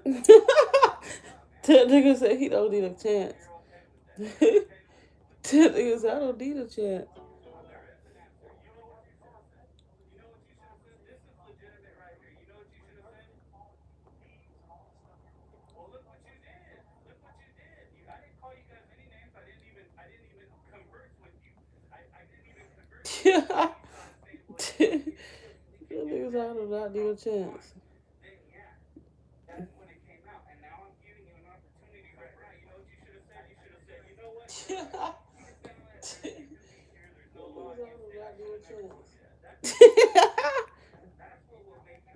That nigga said he don't need a chance. That nigga said I don't need a chance. That nigga said I do not need a chance.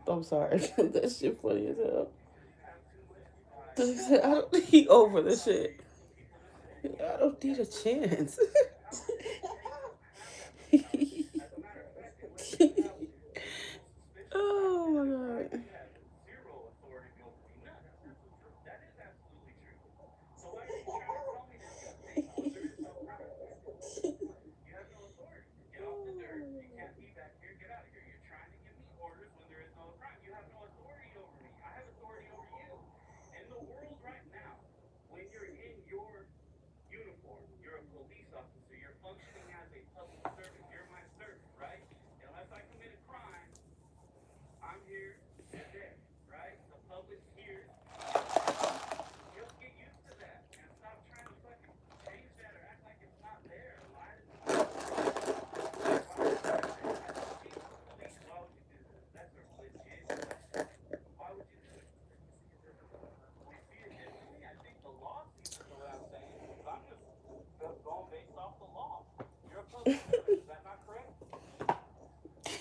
I'm sorry. That shit funny as hell. He said, I don't, he over the shit. I don't need a chance. Oh my god.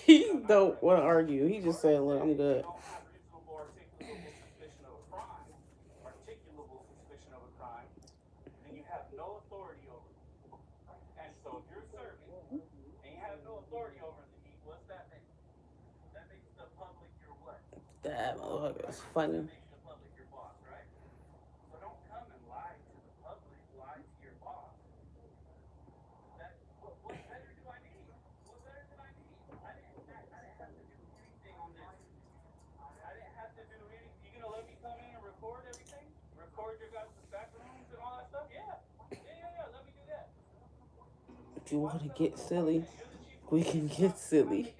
He don't want to argue. He just saying, "Look, I'm good." That motherfucker is funny. If you want to get silly, we can get silly.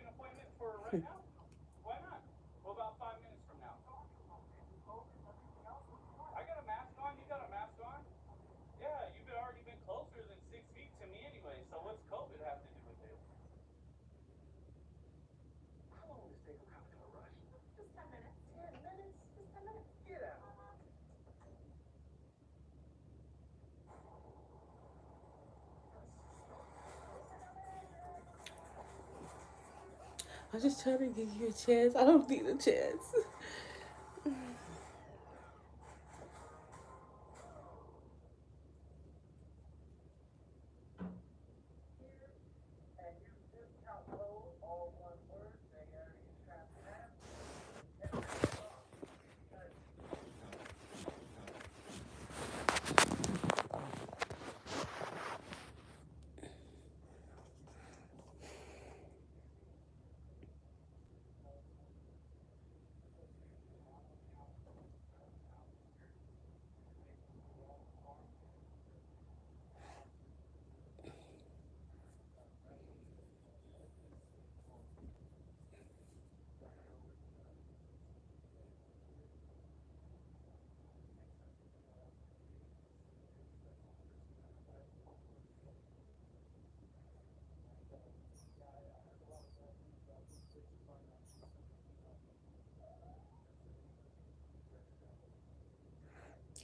I'm just trying to give you a chance. I don't need a chance.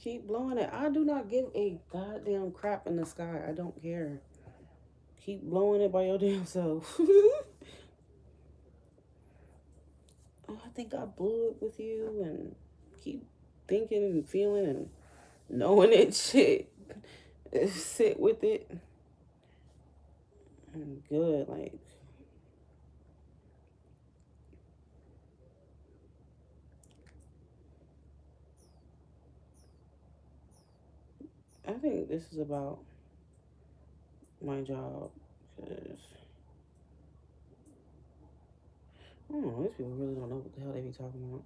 Keep blowing it. I do not give a goddamn crap in the sky. I don't care. Keep blowing it by your damn self. I think I blew it with you and keep thinking and feeling and knowing it. Shit. Sit with it. I'm good. Like, I think this is about my job. Because, I don't know, these people really don't know what the hell they be talking about.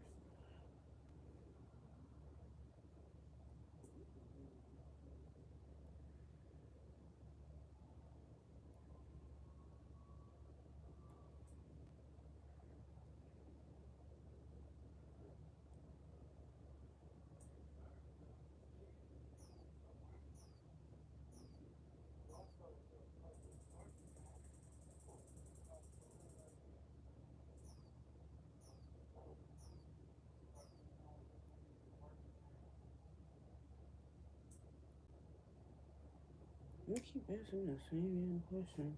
I keep asking the same question.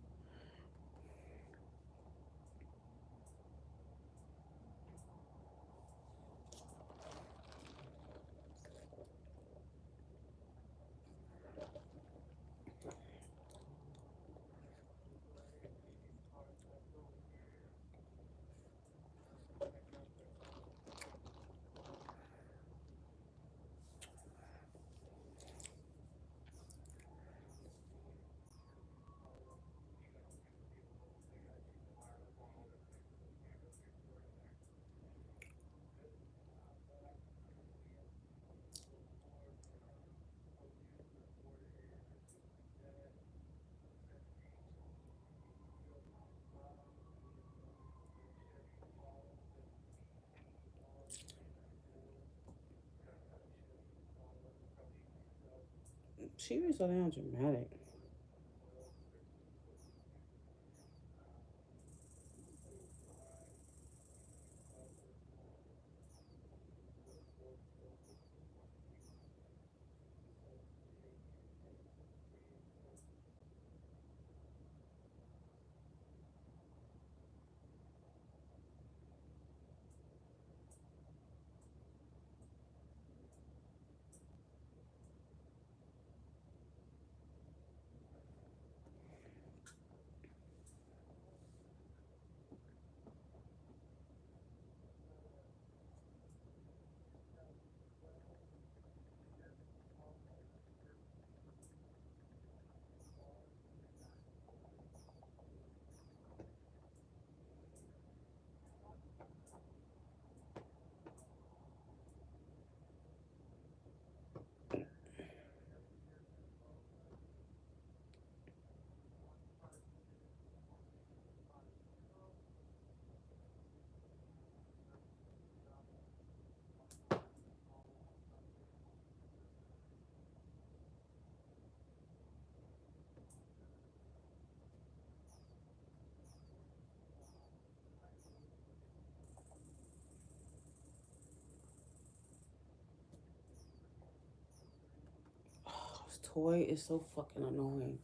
She was so damn dramatic. This toy is so fucking annoying.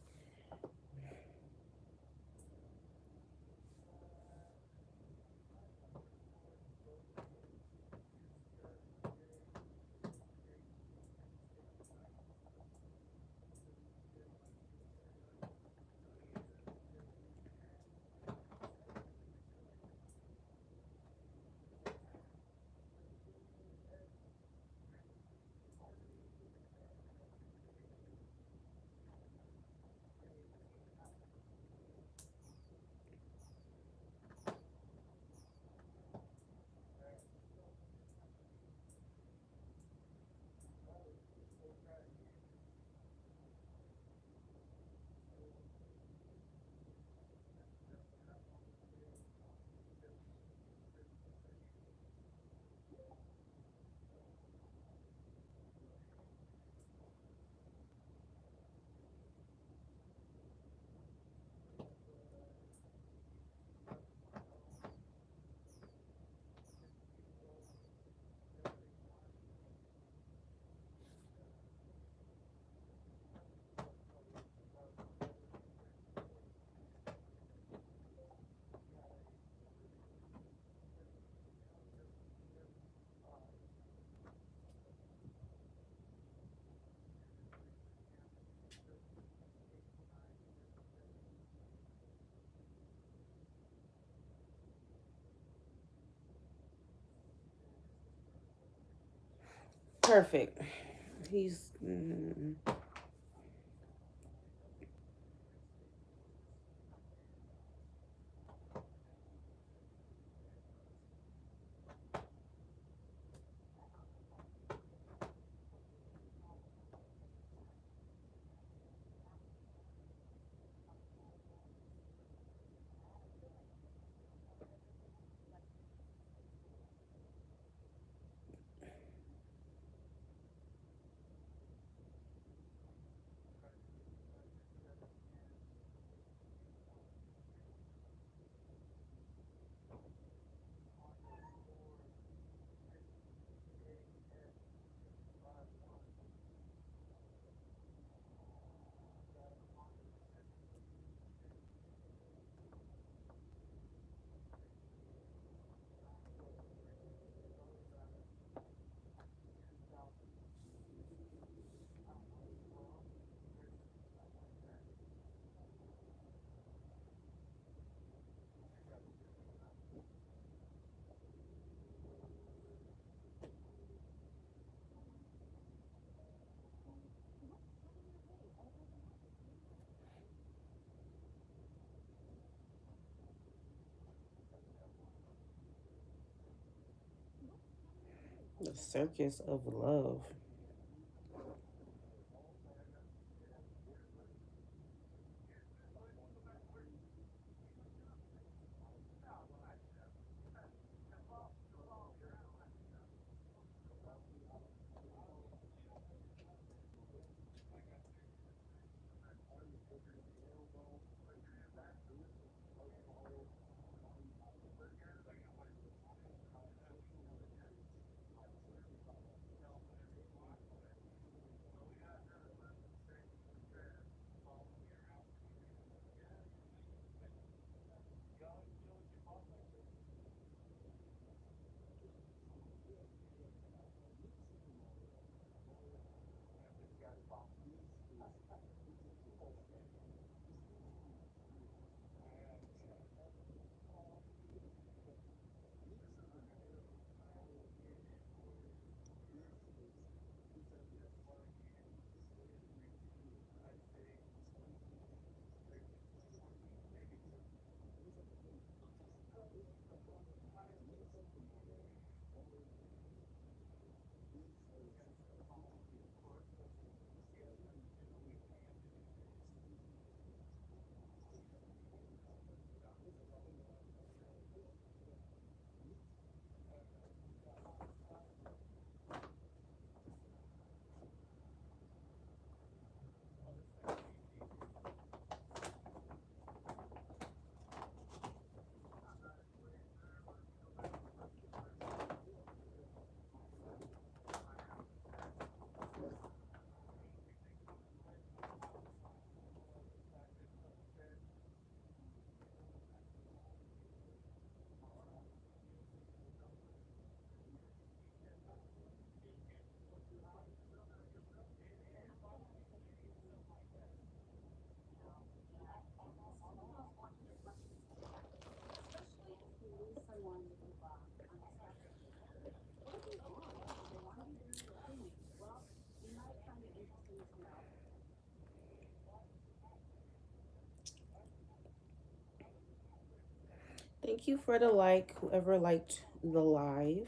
Perfect. He's. The circus of love. Thank you for the like, whoever liked the live.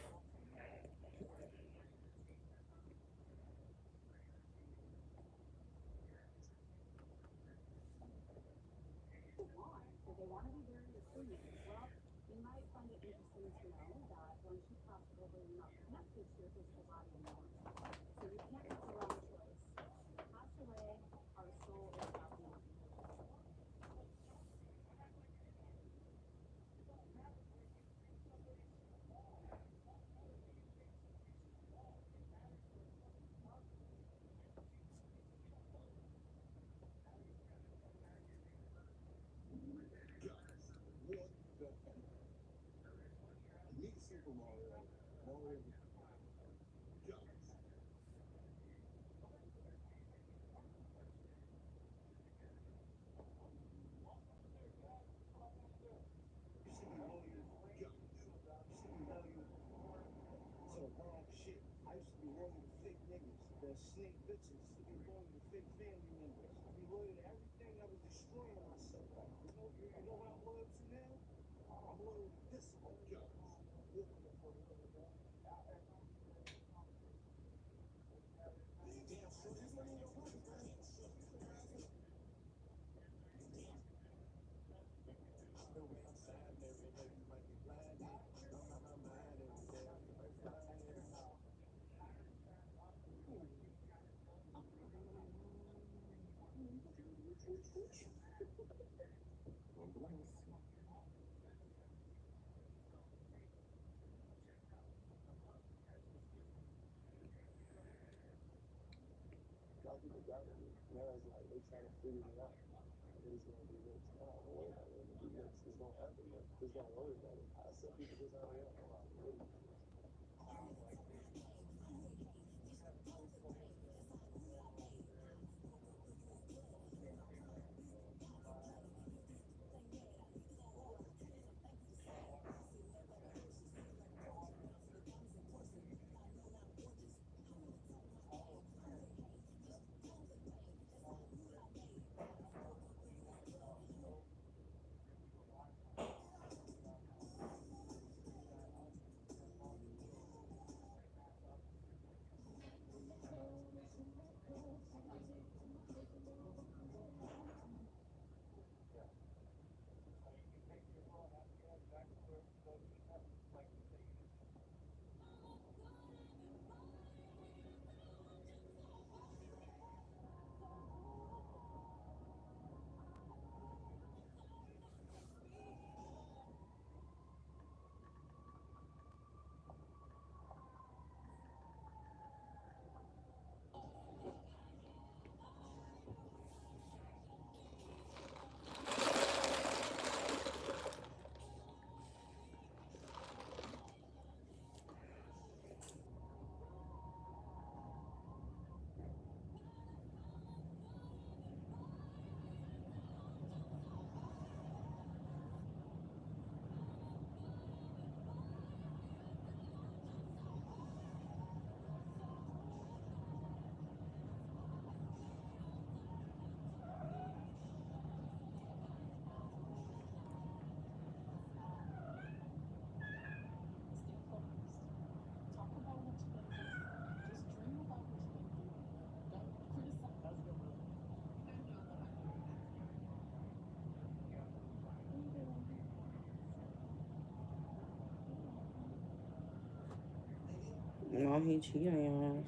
Oh, he cheated on your ass.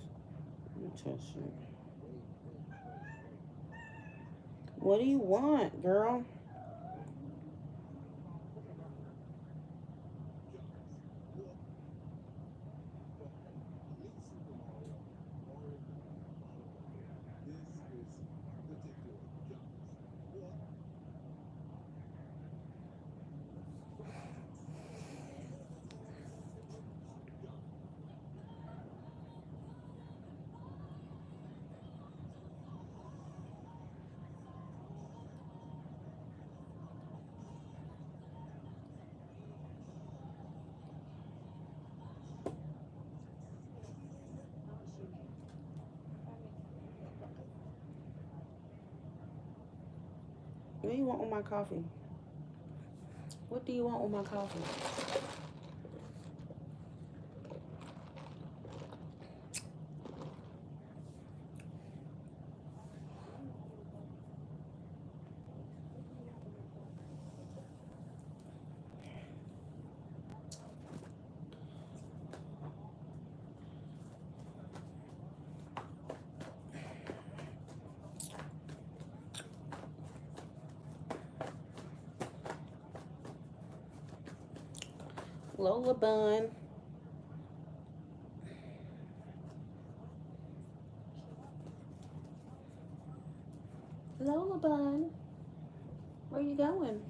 Interesting. What do you want, girl? What do you want with my coffee? What do you want with my coffee? Lola bun. Lola bun. Where you going?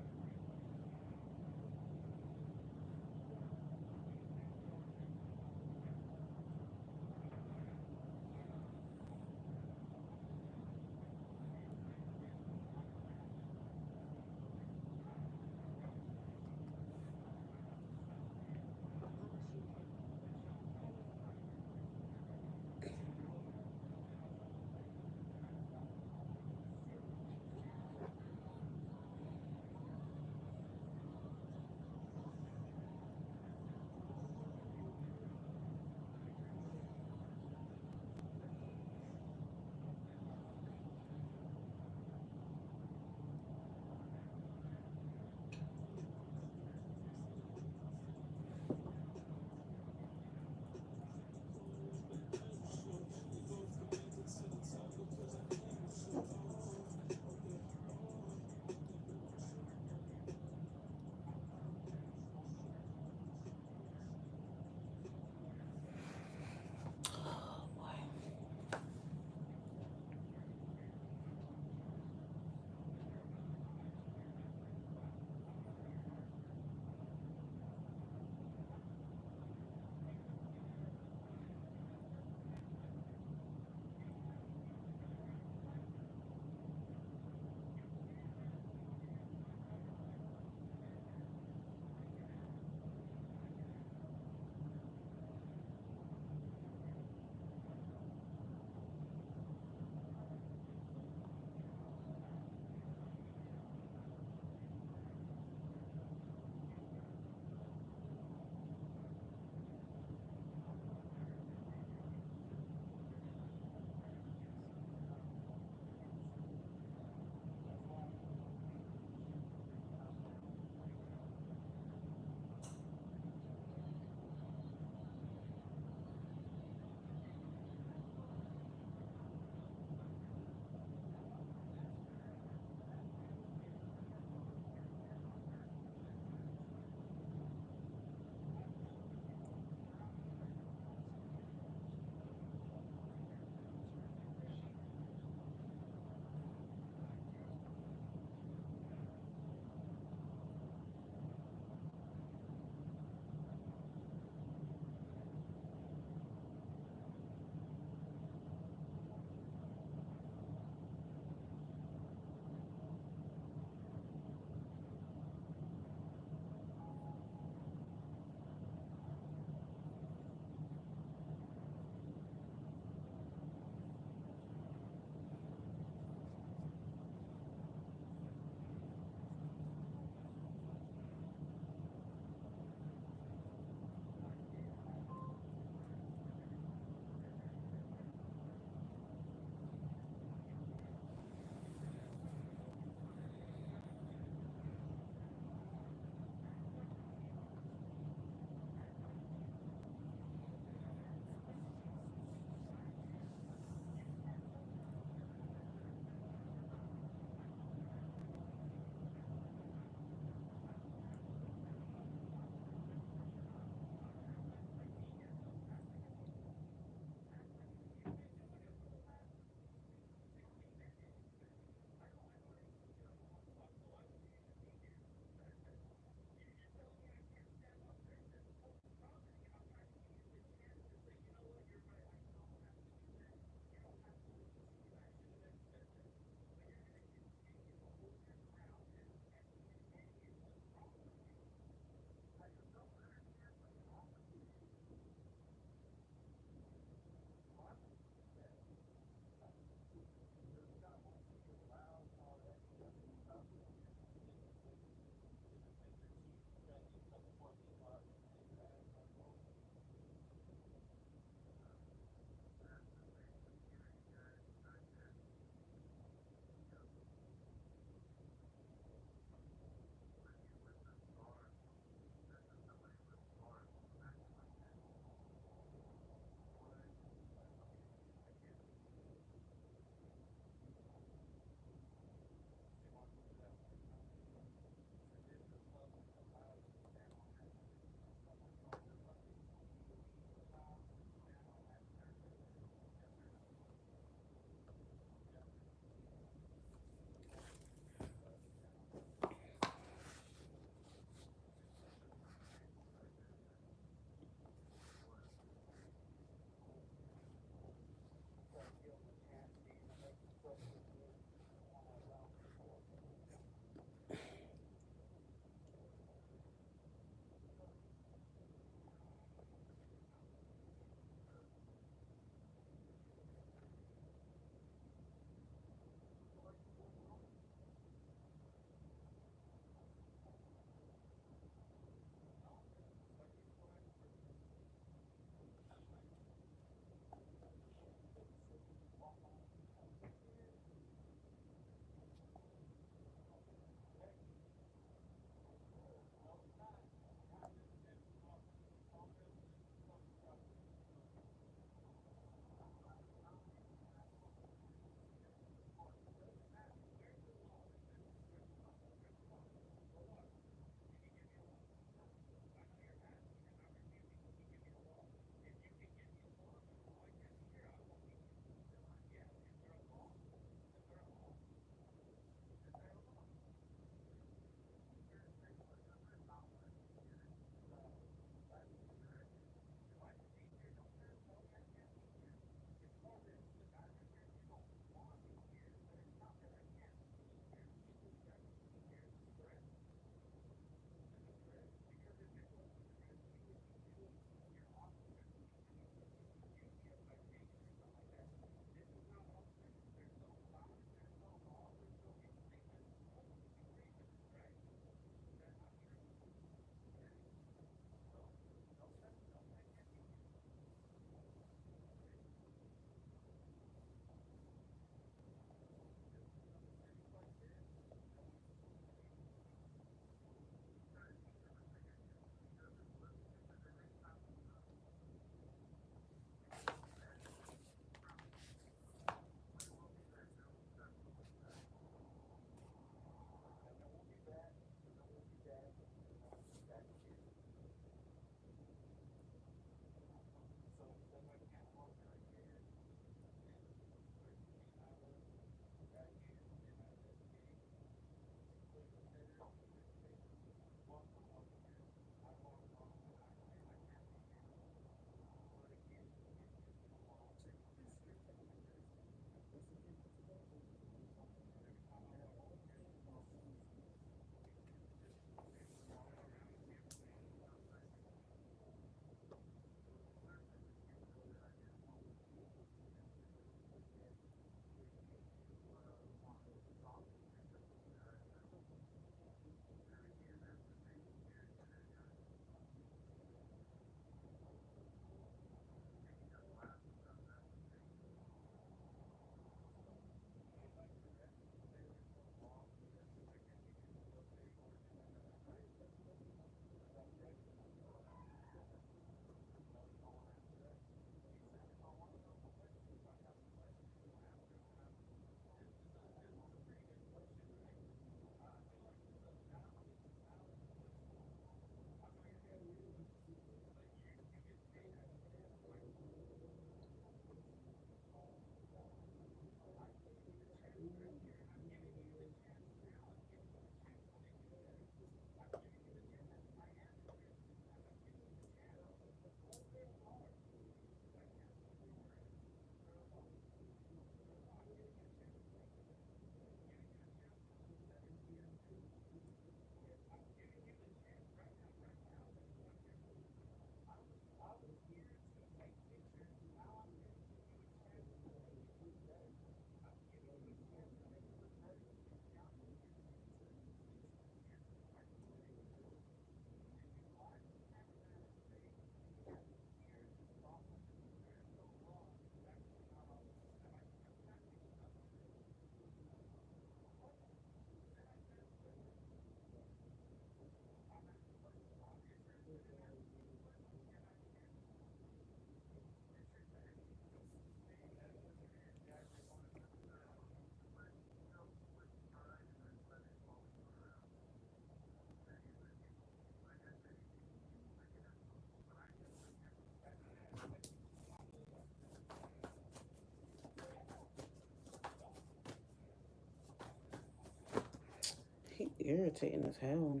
irritating as hell.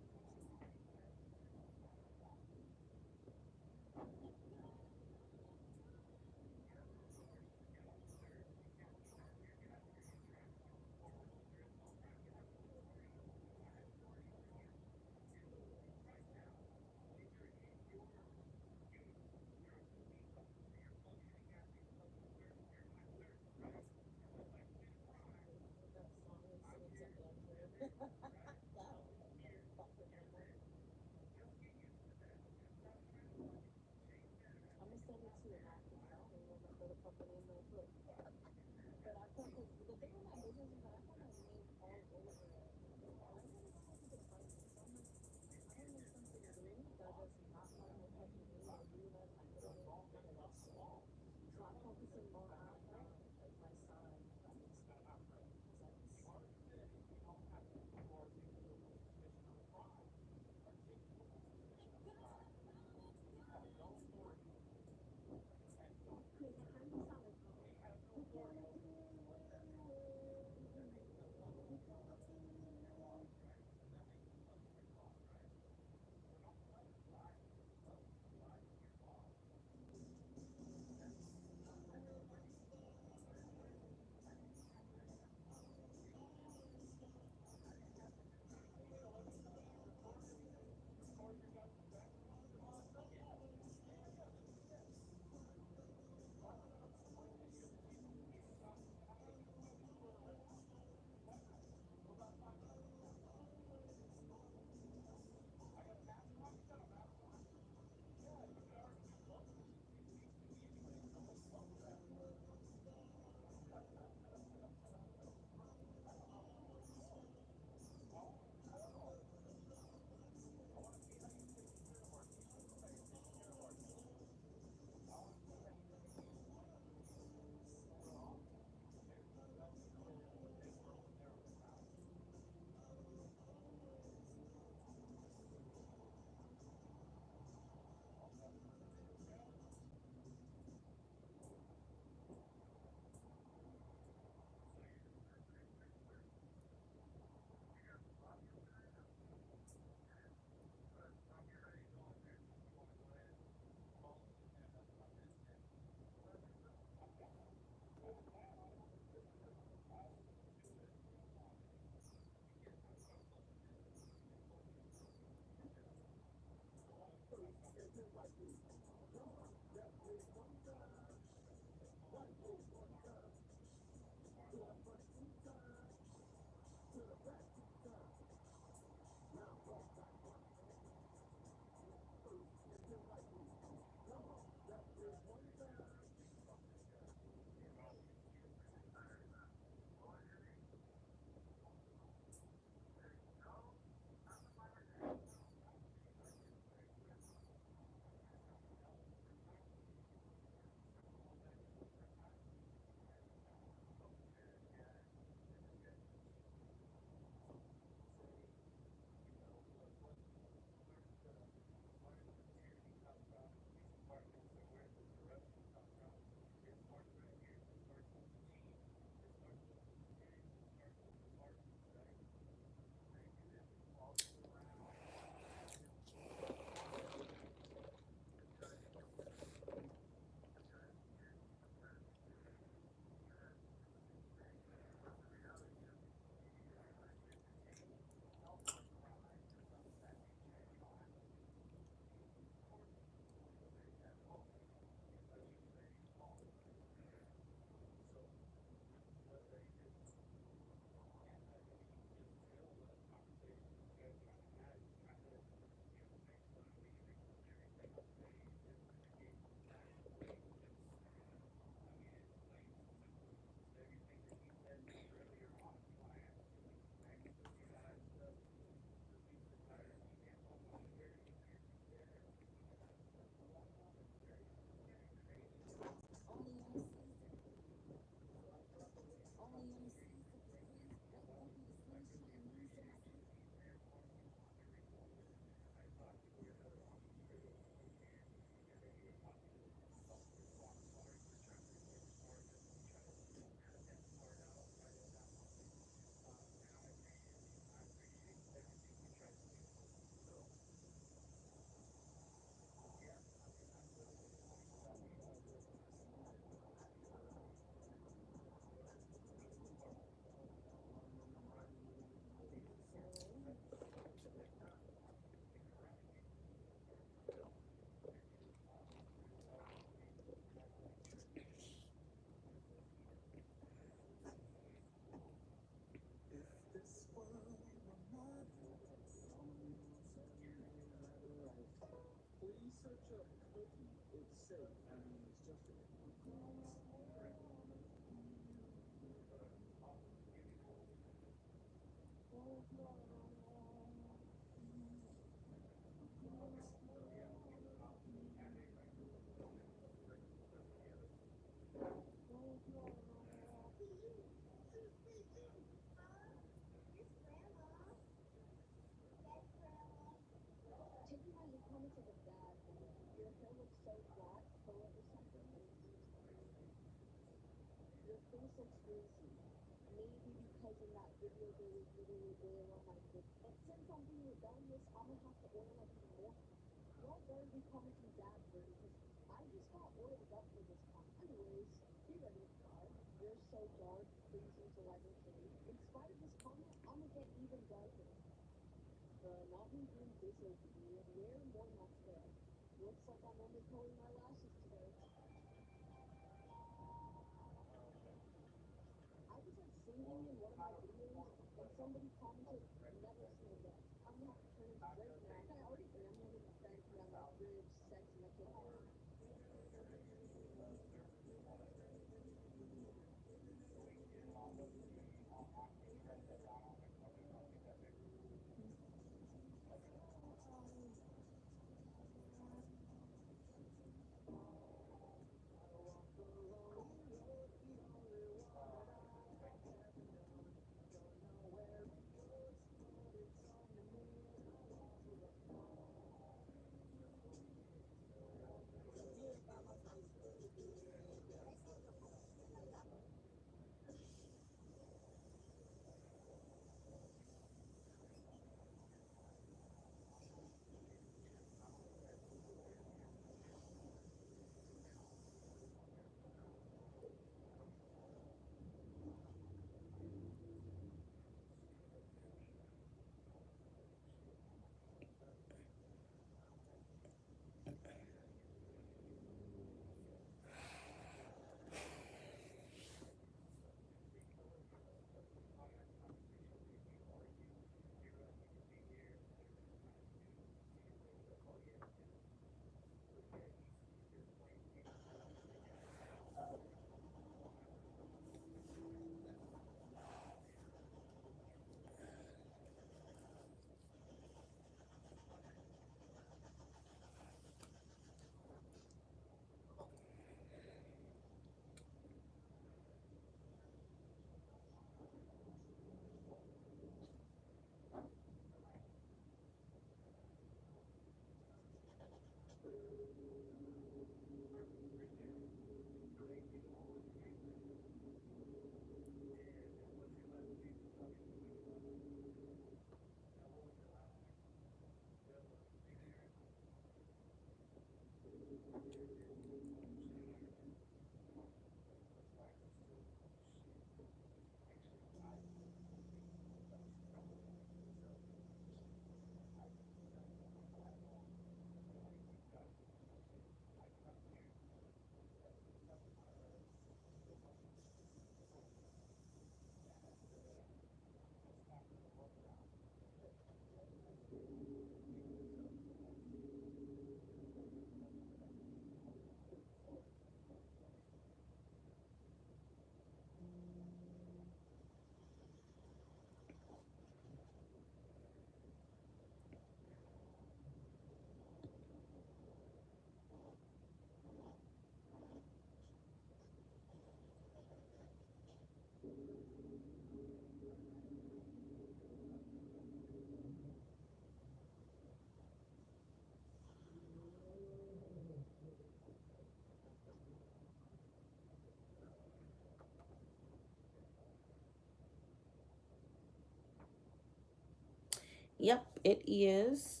Yep, it is.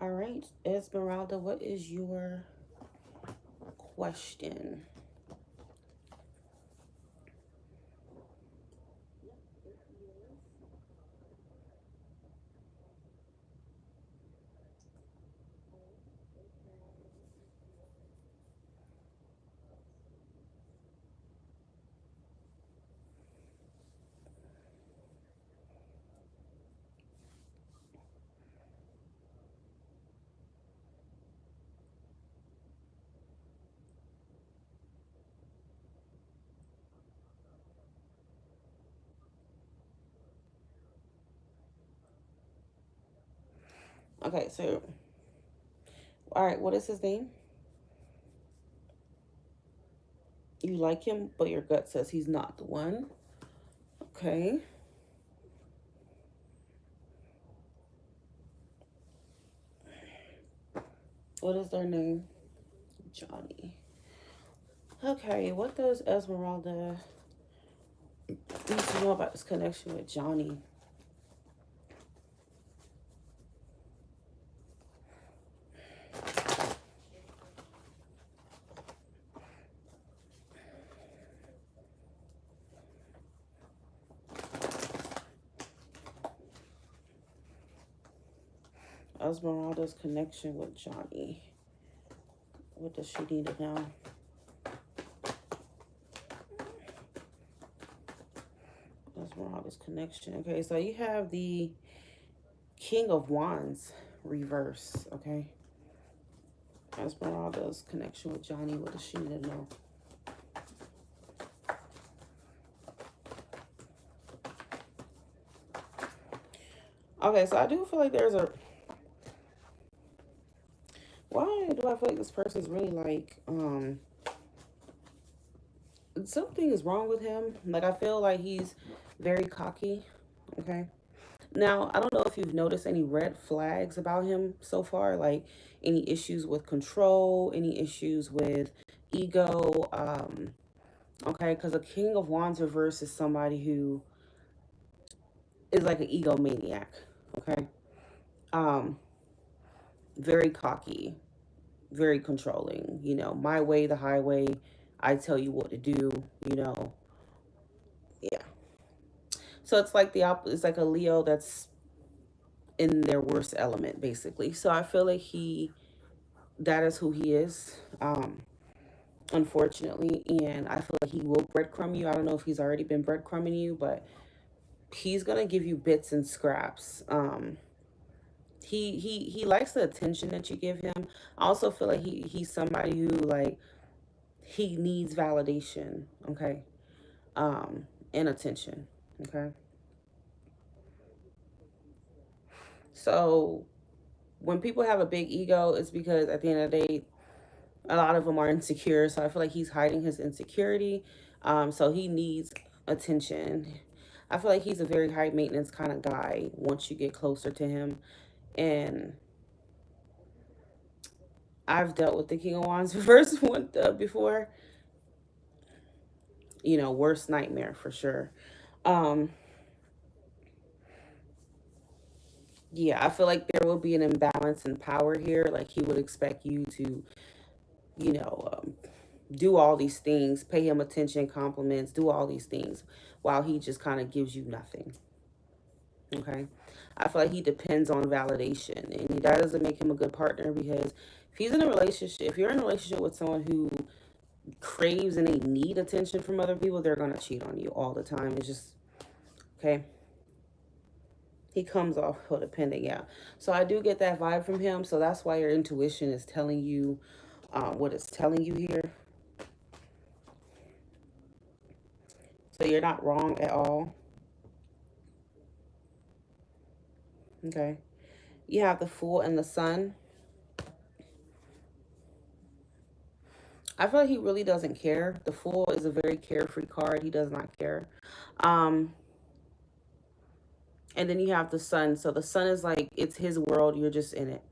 All right, Esmeralda, what is your question? Okay, so, all right, what is his name? You like him, but your gut says he's not the one. Okay. What is their name? Johnny. Okay, what does Esmeralda need to know about this connection with Johnny? Esmeralda's connection with Johnny. What does she need to know? Esmeralda's connection. Okay, so you have the King of Wands reverse. Okay. Esmeralda's connection with Johnny. What does she need to know? Okay, so I do feel like there's a... Why do I feel like this person's really like, something is wrong with him. Like, I feel like he's very cocky. Okay. Now, I don't know if you've noticed any red flags about him so far, like any issues with control, any issues with ego. Okay, because a King of Wands reverse is somebody who is like an egomaniac. Okay. Um, very cocky, very controlling, you know, my way, the highway. I tell you what to do, you know. Yeah. So it's like it's like a Leo that's in their worst element, basically. So I feel like that is who he is, unfortunately. And I feel like he will breadcrumb you. I don't know if he's already been breadcrumbing you, but he's gonna give you bits and scraps. He likes the attention that you give him. I also feel like he's somebody who, like, he needs validation, okay, and attention, okay. So when people have a big ego, it's because at the end of the day, a lot of them are insecure. So I feel like he's hiding his insecurity. So he needs attention. I feel like he's a very high maintenance kind of guy once you get closer to him. And I've dealt with the King of Wands reverse one before. You know, worst nightmare for sure. Um, yeah, I feel like there will be an imbalance in power here. Like, he would expect you to, you know, do all these things, pay him attention, compliments, do all these things, while he just kind of gives you nothing. Okay. I feel like he depends on validation, and that doesn't make him a good partner, because if he's in a relationship, if you're in a relationship with someone who craves and they need attention from other people, they're going to cheat on you all the time. It's just, okay. He comes off codependent, yeah. So I do get that vibe from him. So that's why your intuition is telling you what it's telling you here. So you're not wrong at all. Okay. You have the Fool and the Sun. I feel like he really doesn't care. The Fool is a very carefree card. He does not care. Um, and then you have the Sun. So the Sun is like, it's his world. You're just in it.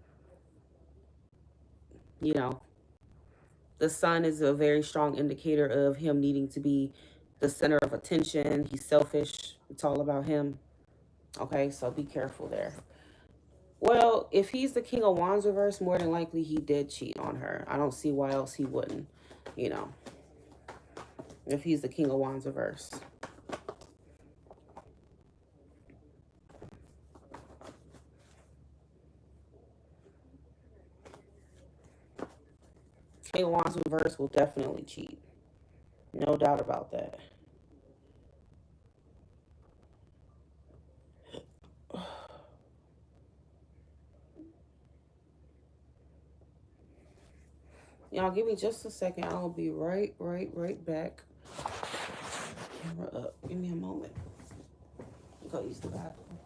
You know, the Sun is a very strong indicator of him needing to be the center of attention. He's selfish. It's all about him. Okay, so be careful there. Well, if he's the King of Wands reverse, more than likely he did cheat on her. I don't see why else he wouldn't, you know, if he's the King of Wands reverse. King of Wands reverse will definitely cheat. No doubt about that. Y'all give me just a second. I'll be right back. Camera up. Give me a moment. Go use the bathroom.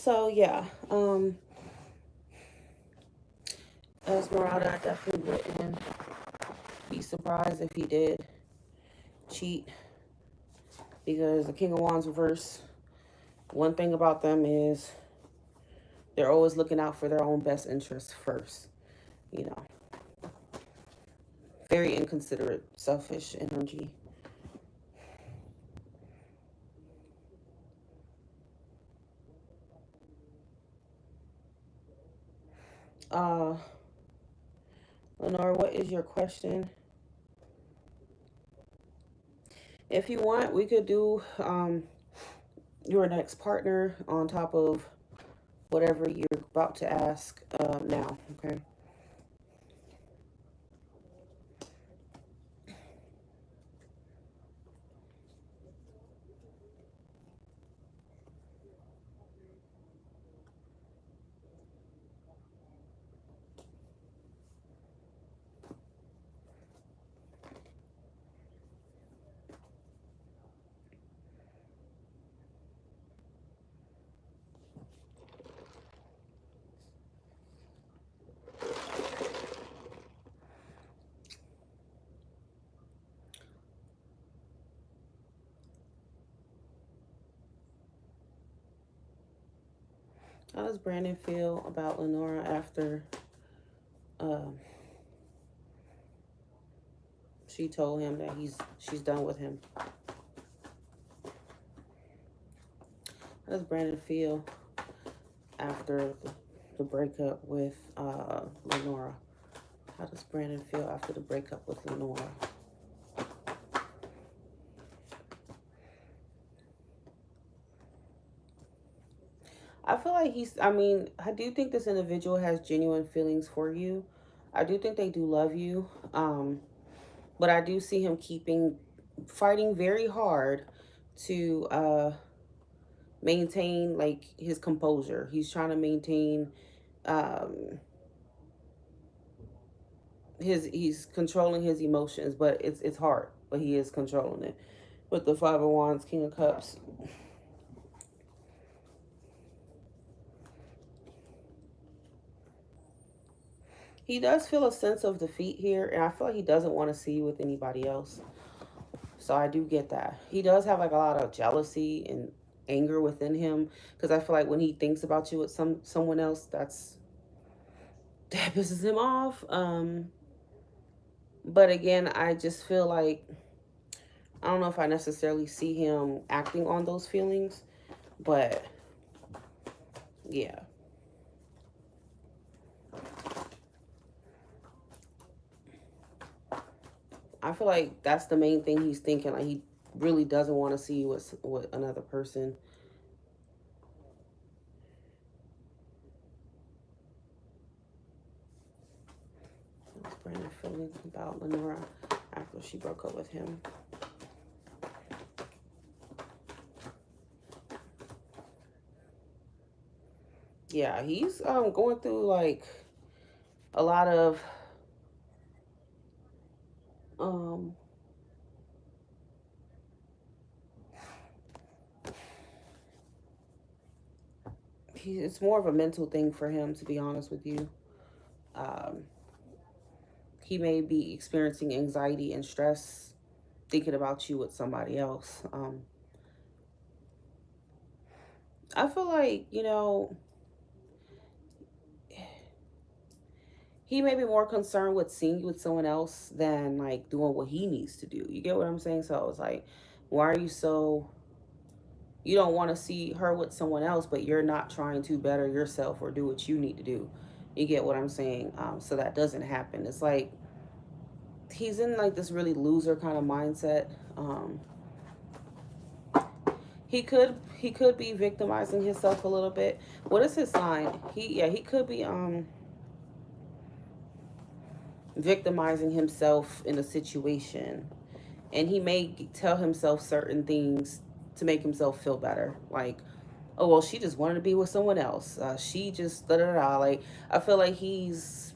So yeah, Esmeralda, I definitely wouldn't be surprised if he did cheat, because the King of Wands reverse, one thing about them is they're always looking out for their own best interests first. You know, very inconsiderate, selfish energy. Uh, Lenore, what is your question? If you want, we could do your next partner on top of whatever you're about to ask now, okay? How does Brandon feel about Lenora after um, she told him that she's done with him? How does Brandon feel after the breakup with Lenora? How does Brandon feel after the breakup with Lenora? I feel like I do think this individual has genuine feelings for you. I do think they do love you. But I do see him fighting very hard to maintain like his composure. He's trying to maintain um, he's controlling his emotions, but it's hard, but he is controlling it. With the Five of Wands, King of Cups, he does feel a sense of defeat here, and I feel like he doesn't want to see you with anybody else. So I do get that. He does have like a lot of jealousy and anger within him, because I feel like when he thinks about you with someone else, that pisses him off. But again, I just feel like I don't know if I necessarily see him acting on those feelings, but yeah. I feel like that's the main thing he's thinking. Like he really doesn't want to see you with another person. What's Brandon feeling about Lenora after she broke up with him? Yeah, he's going through like a lot of um it's more of a mental thing for him, to be honest with you. Um, he may be experiencing anxiety and stress thinking about you with somebody else. I feel like, he may be more concerned with seeing you with someone else than like doing what he needs to do. You get what I'm saying? So it's like, why are you so, you don't want to see her with someone else, but you're not trying to better yourself or do what you need to do. You get what I'm saying? So that doesn't happen. It's like, he's in like this really loser kind of mindset. He could be victimizing himself a little bit. What is his sign? He could be victimizing himself in a situation, and he may tell himself certain things to make himself feel better, like, oh well, she just wanted to be with someone else, she just da da da. Like, I feel like he's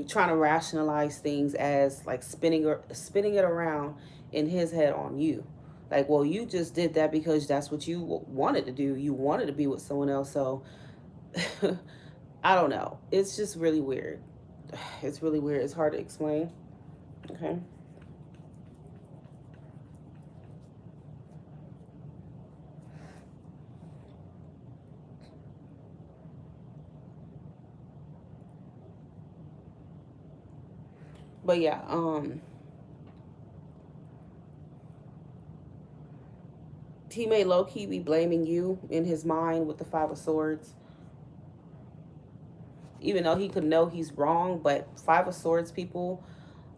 trying to rationalize things as like spinning it around in his head on you. Like, well, you just did that because that's what you wanted to do. You wanted to be with someone else. So I don't know. It's just really weird. It's really weird. It's hard to explain. Okay. But yeah, he may low-key be blaming you in his mind with the Five of Swords, even though he could know he's wrong. But Five of Swords people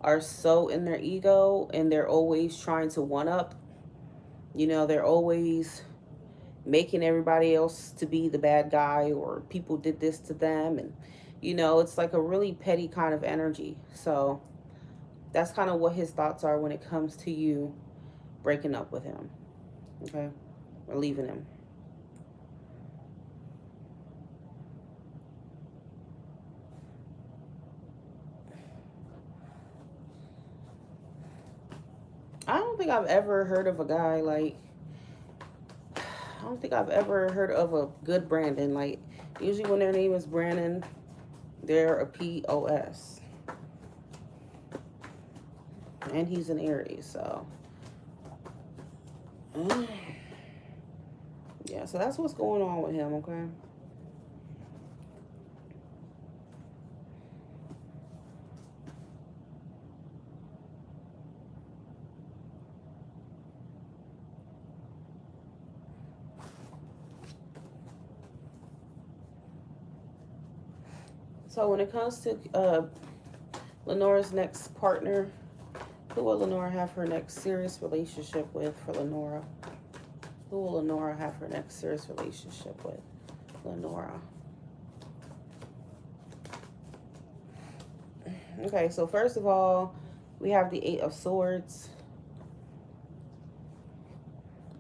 are so in their ego, and they're always trying to one up. You know, they're always making everybody else to be the bad guy, or people did this to them. And you know, it's like a really petty kind of energy. So that's kind of what his thoughts are when it comes to you breaking up with him, okay, or leaving him. I don't think I've ever heard of a guy like, I don't think I've ever heard of a good Brandon. Like, usually when their name is Brandon, they're a POS. And he's an Aries, so. Yeah, so that's what's going on with him, okay? So when it comes to Lenora's next partner, who will Lenora have her next serious relationship with for Lenora? Who will Lenora have her next serious relationship with? Lenora. Okay, so first of all, we have the Eight of Swords.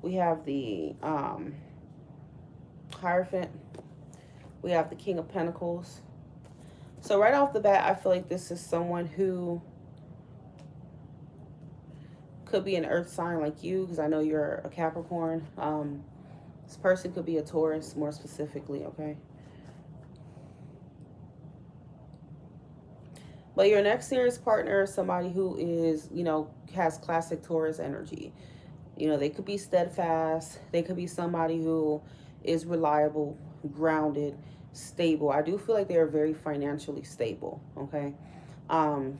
We have the Hierophant. We have the King of Pentacles. So right off the bat, I feel like this is someone who could be an earth sign like you, because I know you're a Capricorn. This person could be a Taurus, more specifically, okay? But your next serious partner is somebody who is, you know, has classic Taurus energy. You know, they could be steadfast. They could be somebody who is reliable, grounded, stable. I do feel like they are very financially stable, okay? I'm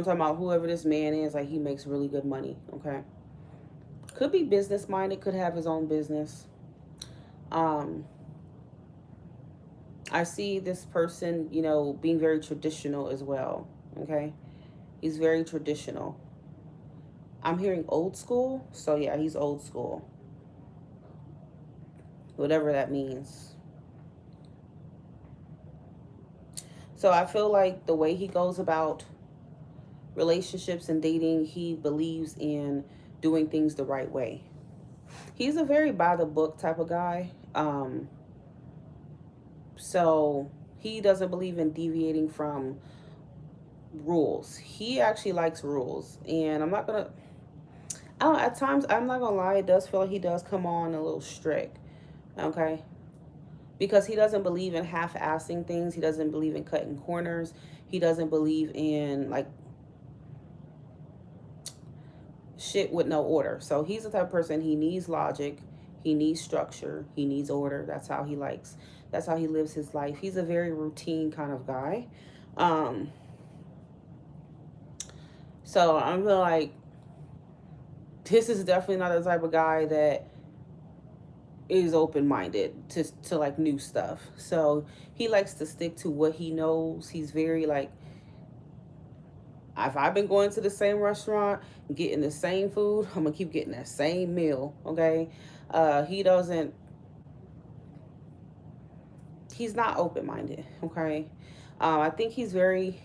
talking about whoever this man is, like he makes really good money, okay? Could be business minded, could have his own business. I see this person, you know, being very traditional as well, okay? He's very traditional. I'm hearing old school, so yeah, he's old school. Whatever that means. So I feel like the way he goes about relationships and dating, he believes in doing things the right way. He's a very by the book type of guy. So he doesn't believe in deviating from rules. He actually likes rules. And I'm not going to, I don't, at times, I'm not going to lie, it does feel like he does come on a little strict. Okay? Because he doesn't believe in half-assing things. He doesn't believe in cutting corners. He doesn't believe in, like, shit with no order. So he's the type of person, he needs logic, he needs structure, he needs order. That's how he likes, that's how he lives his life. He's a very routine kind of guy. So I'm like, this is definitely not the type of guy that is open-minded to like new stuff. So he likes to stick to what he knows. He's very like, if I've been going to the same restaurant, getting the same food, I'm gonna keep getting that same meal, okay? He doesn't, he's not open-minded, okay? I think he's very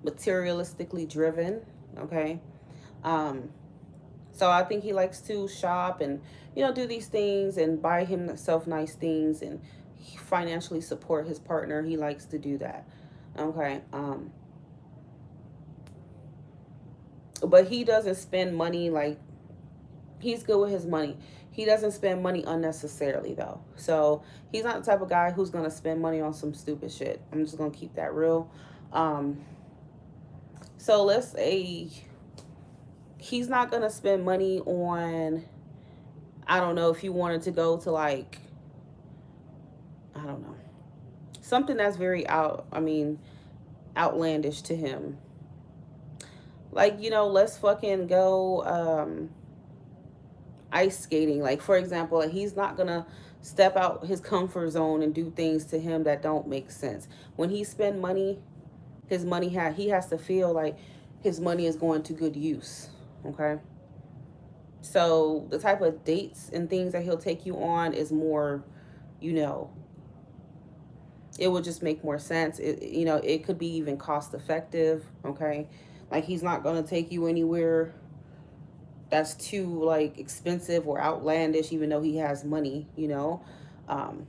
materialistically driven, okay? So I think he likes to shop and, you know, do these things and buy himself nice things and financially support his partner. He likes to do that, okay? But he doesn't spend money like, he's good with his money. He doesn't spend money unnecessarily though. So he's not the type of guy who's gonna spend money on some stupid shit. I'm just gonna keep that real. Um, so let's say he's not gonna spend money on, I don't know, if you wanted to go to like, I don't know, something that's very outlandish to him. Like, let's fucking go ice skating. Like, for example, like, he's not gonna step out his comfort zone and do things to him that don't make sense. When he spend money, he has to feel like his money is going to good use. Okay. So the type of dates and things that he'll take you on is more, you know, it would just make more sense. It could be even cost effective. Okay. Like, he's not going to take you anywhere that's too like expensive or outlandish, even though he has money. um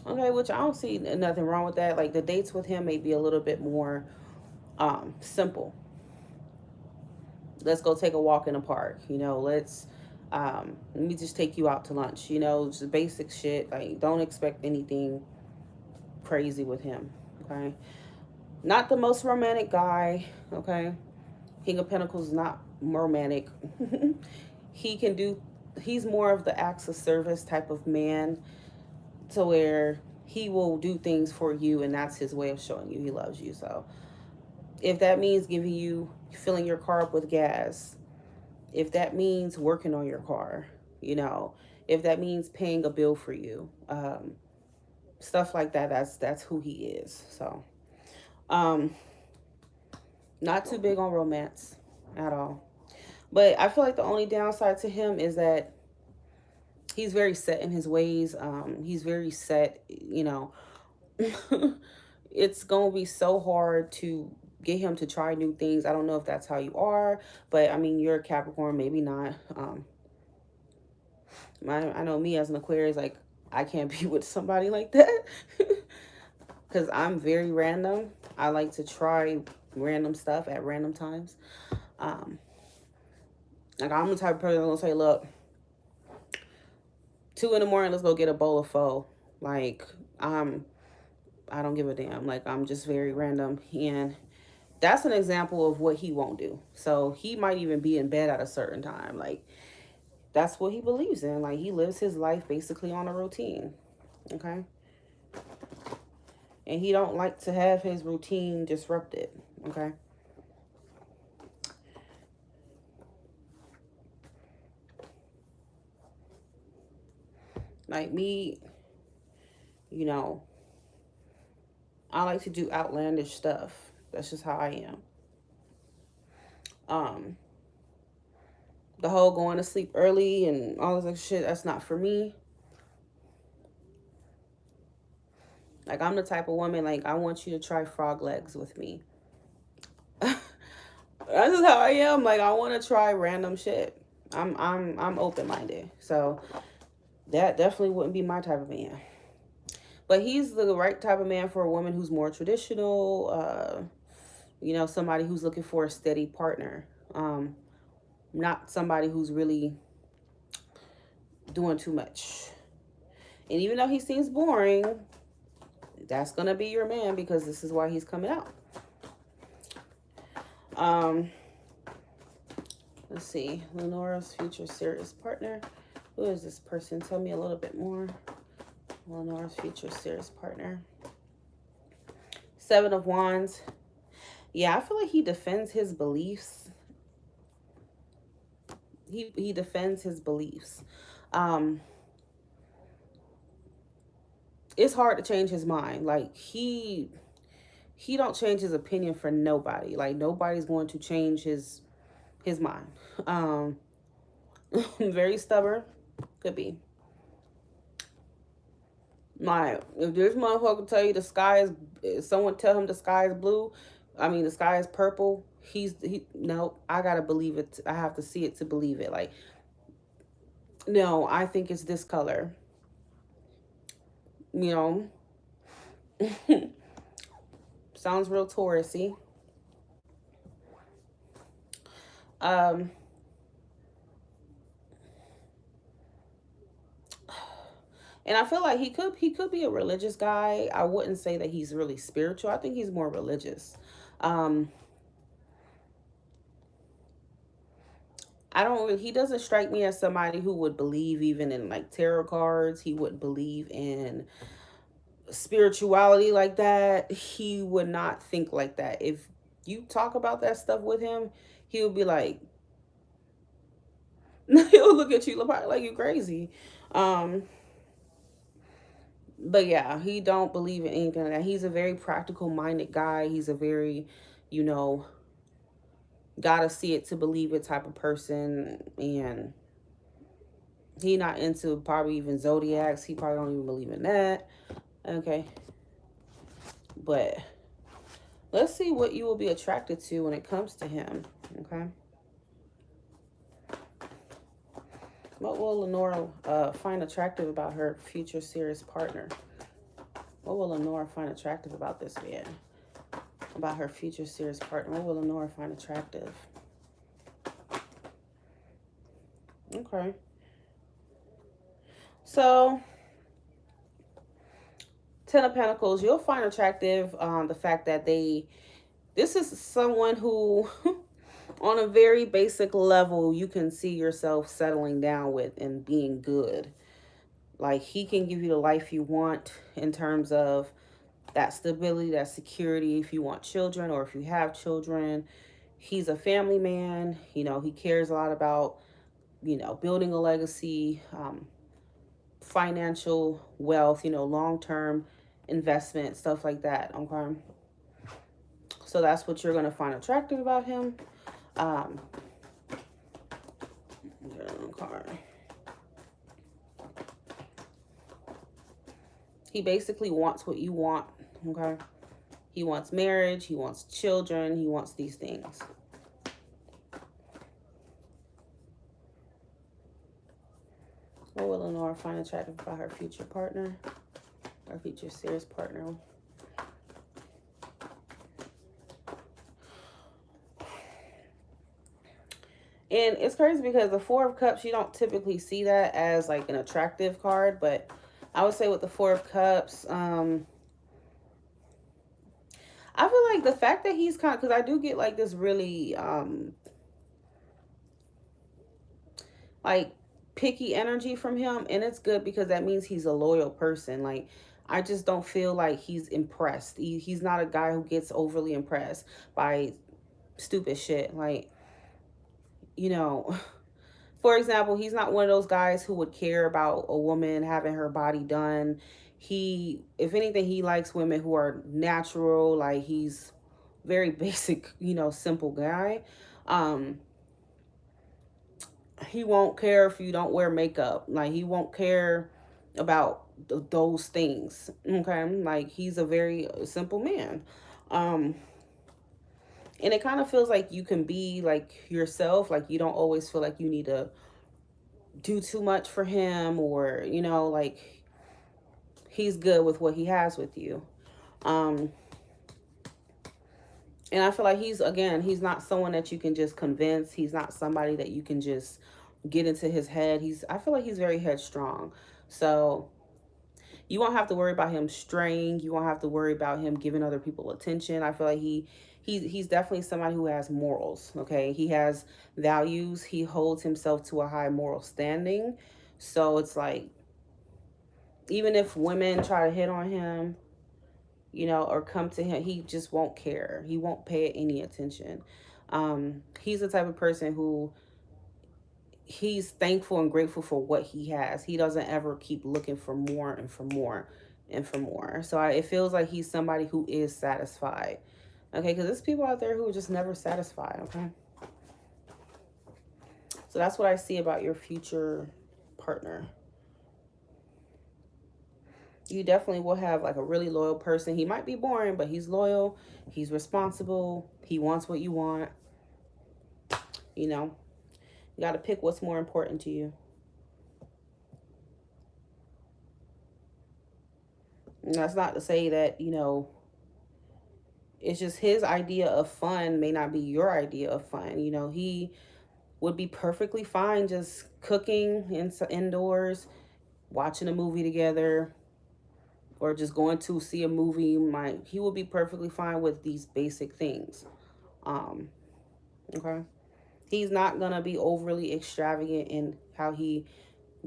okay, which I don't see nothing wrong with that. Like, the dates with him may be a little bit more simple. Let's go take a walk in the park. Let me just take you out to lunch. Just basic shit. Like, don't expect anything crazy with him. Okay. Not the most romantic guy. Okay. King of Pentacles is not romantic. he can do he's more of the acts of service type of man, to where he will do things for you, and that's his way of showing you he loves you. So if that means filling your car up with gas, if that means working on your car, if that means paying a bill for you, stuff like that, that's who he is. So um not too big on romance at all. But I feel like the only downside to him is that he's very set in his ways. He's very set. It's gonna be so hard to get him to try new things. I don't know if that's how you are, but I mean, you're a Capricorn, maybe not. I know me as an Aquarius, like, I can't be with somebody like that because I'm very random. I like to try random stuff at random times. Um, like, I'm the type of person that's gonna say, look, 2 in the morning, let's go get a bowl of pho. Like, I don't give a damn. Like, I'm just very random, and that's an example of what he won't do. So he might even be in bed at a certain time. Like, that's what he believes in. Like, he lives his life basically on a routine. Okay. And he don't like to have his routine disrupted. Okay. Like me, you know, I like to do outlandish stuff. That's just how I am. Um, the whole going to sleep early and all this other shit, that's not for me. Like, I'm the type of woman, like, I want you to try frog legs with me. That's just how I am. Like, I want to try random shit. I'm open-minded. So that definitely wouldn't be my type of man. But he's the right type of man for a woman who's more traditional, somebody who's looking for a steady partner. Not somebody who's really doing too much. And even though he seems boring, that's going to be your man, because this is why he's coming out. Let's see. Lenora's future serious partner. Who is this person? Tell me a little bit more. Lenora's future serious partner. 7 of Wands. Yeah, I feel like he defends his beliefs. He defends his beliefs. It's hard to change his mind. Like, he don't change his opinion for nobody. Like, nobody's going to change his mind. Very stubborn. Could be. If this motherfucker tell you the sky is, if someone tell him the sky is blue, I mean the sky is purple, no, I gotta believe it. I have to see it to believe it. Like, no, I think it's this color. Sounds real Taurusy. Um, and I feel like he could be a religious guy. I wouldn't say that he's really spiritual. I think he's more religious. Um, I don't really, he doesn't strike me as somebody who would believe even in like tarot cards. He wouldn't believe in spirituality like that. He would not think like that. If you talk about that stuff with him, he would be like, he'll look at you like you crazy. Um, but yeah, he don't believe in anything like that. He's a very practical minded guy. He's a very, you know, gotta see it to believe it type of person. And he not into probably even zodiacs. He probably don't even believe in that. Okay. But let's see what you will be attracted to when it comes to him. Okay. What will Lenora find attractive about her future serious partner? What will Lenora find attractive about this man? About her future serious partner? What will Lenora find attractive? Okay. So, Ten of Pentacles, you'll find attractive the fact that this is someone who, on a very basic level, you can see yourself settling down with and being good. Like, he can give you the life you want in terms of that stability, that security. If you want children or if you have children, he's a family man. You know, he cares a lot about, you know, building a legacy, financial wealth, you know, long-term investment, stuff like that. Okay. So that's what you're going to find attractive about him. Um, he basically wants what you want. Okay. He wants marriage. He wants children. He wants these things. What will Lenora find attractive about her future partner? Her future serious partner. And it's crazy because the Four of Cups, you don't typically see that as like an attractive card. But I would say with the Four of Cups, I feel like the fact that he's kind of, because I do get like this really like picky energy from him, and it's good because that means he's a loyal person. Like, I just don't feel like he's impressed. He's not a guy who gets overly impressed by stupid shit. Like, you know, for example, he's not one of those guys who would care about a woman having her body done. He, if anything, he likes women who are natural. Like, he's very basic, you know, simple guy. He won't care if you don't wear makeup. Like, he won't care about those things. Okay. Like, he's a very simple man. And it kind of feels like you can be like yourself. Like, you don't always feel like you need to do too much for him, or, you know, like, he's good with what he has with you. And I feel like he's not someone that you can just convince. He's not somebody that you can just get into his head. I feel like he's very headstrong. So you won't have to worry about him straying. You won't have to worry about him giving other people attention. I feel like he's definitely somebody who has morals. Okay. He has values. He holds himself to a high moral standing. So it's like, even if women try to hit on him, you know, or come to him, he just won't care. He won't pay it any attention. He's the type of person who, he's thankful and grateful for what he has. He doesn't ever keep looking for more and for more and for more. So it feels like he's somebody who is satisfied. Okay, because there's people out there who are just never satisfied. Okay. So that's what I see about your future partner. You definitely will have like a really loyal person. He might be boring, but he's loyal. He's responsible. He wants what you want. You know, you got to pick what's more important to you. And that's not to say that, you know, It's just his idea of fun may not be your idea of fun. You know, he would be perfectly fine just cooking indoors, watching a movie together, or just going to see a movie. He will be perfectly fine with these basic things. Um, okay. He's not gonna be overly extravagant in how he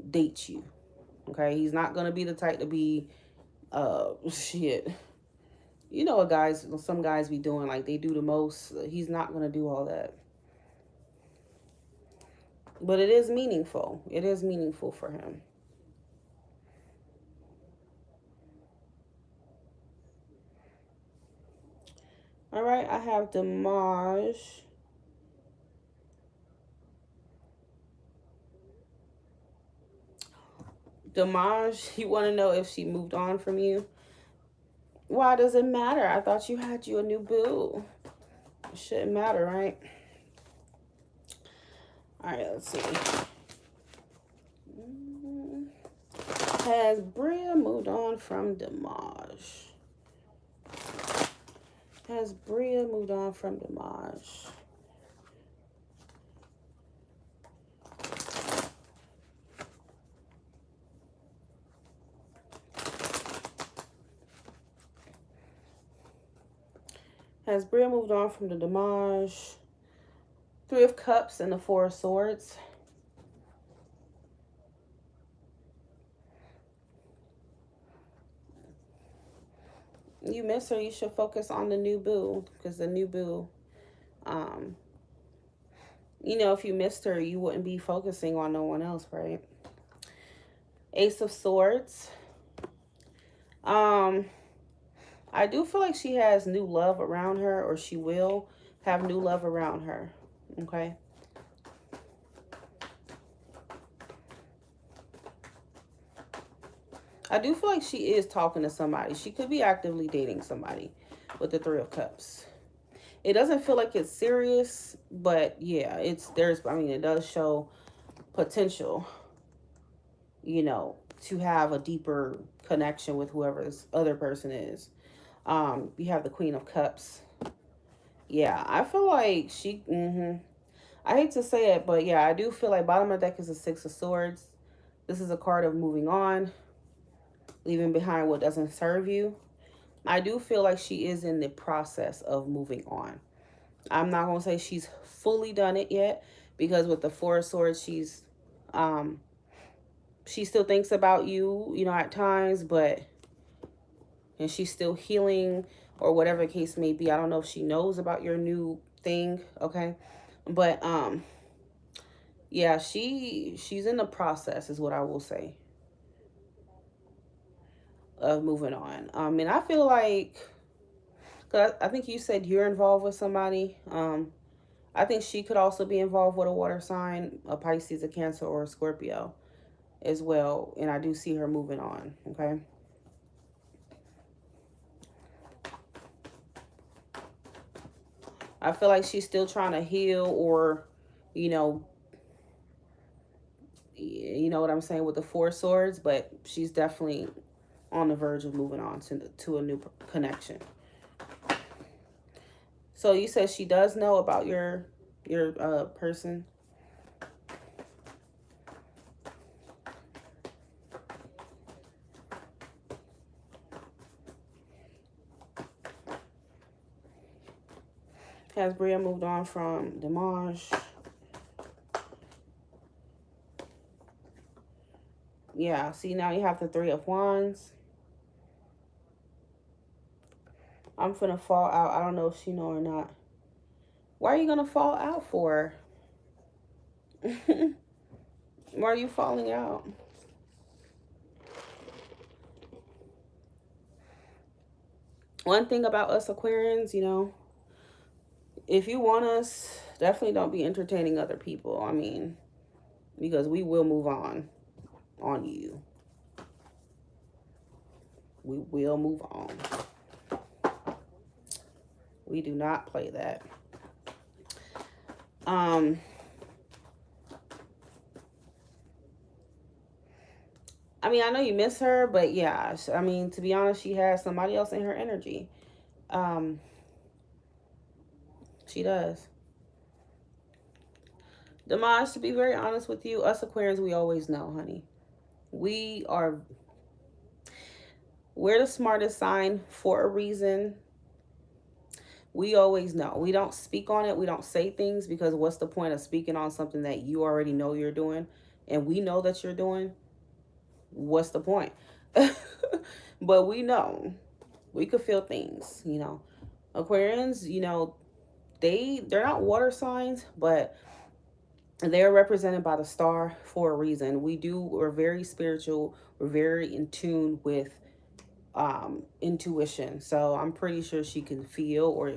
dates you. Okay. He's not gonna be the type to be shit. You know what guys, some guys be doing, like they do the most. He's not gonna do all that. But it is meaningful. It is meaningful for him. All right, I have Damage. Damage, you want to know if she moved on from you? Why does it matter? I thought you had you a new boo. It shouldn't matter, right? All right, let's see. Has Bria moved on from Damage? Has Bria moved on from Damage? Has Bria moved on from the Damage? Three of Cups and the Four of Swords. You miss her, you should focus on the new boo. Because the new boo, you know, if you missed her, you wouldn't be focusing on no one else, right? Ace of Swords. I do feel like she has new love around her, or she will have new love around her. Okay. I do feel like she is talking to somebody. She could be actively dating somebody with the Three of Cups. It doesn't feel like it's serious, but yeah, I mean, it does show potential, you know, to have a deeper connection with whoever this other person is. You have the Queen of Cups. Yeah, I feel like I hate to say it, but yeah, I do feel like bottom of the deck is a Six of Swords. This is a card of moving on, leaving behind what doesn't serve you. I do feel like she is in the process of moving on. I'm not going to say she's fully done it yet, because with the Four of Swords, she still thinks about you, you know, at times, and she's still healing or whatever the case may be. I don't know if she knows about your new thing, okay? But yeah, she's in the process is what I will say of moving on. And I feel like, cause I think you said you're involved with somebody. I think she could also be involved with a water sign, a Pisces, a Cancer, or a Scorpio as well. And I do see her moving on, okay? I feel like she's still trying to heal, or, you know what I'm saying, with the Four Swords, but she's definitely on the verge of moving on to a new connection. So you said she does know about your person. Has Bria moved on from Damage? Yeah, see, now you have the Three of Wands. I'm finna fall out. I don't know if she know or not. Why are you gonna fall out for? Why are you falling out? One thing about us Aquarians, you know, if you want us, definitely don't be entertaining other people. I mean, because we will move on you. We will move on. We do not play that. I mean, I know you miss her, but yeah, I mean, to be honest, she has somebody else in her energy. She does. Damage, to be very honest with you, us Aquarians, we always know, honey. We are, we're the smartest sign for a reason. We always know. We don't speak on it. We don't say things because what's the point of speaking on something that you already know you're doing and we know that you're doing? What's the point? But we know. We could feel things, you know. Aquarians, you know, they're not water signs, but they're represented by the star for a reason. We're very spiritual. We're very in tune with intuition. So I'm pretty sure she can feel, or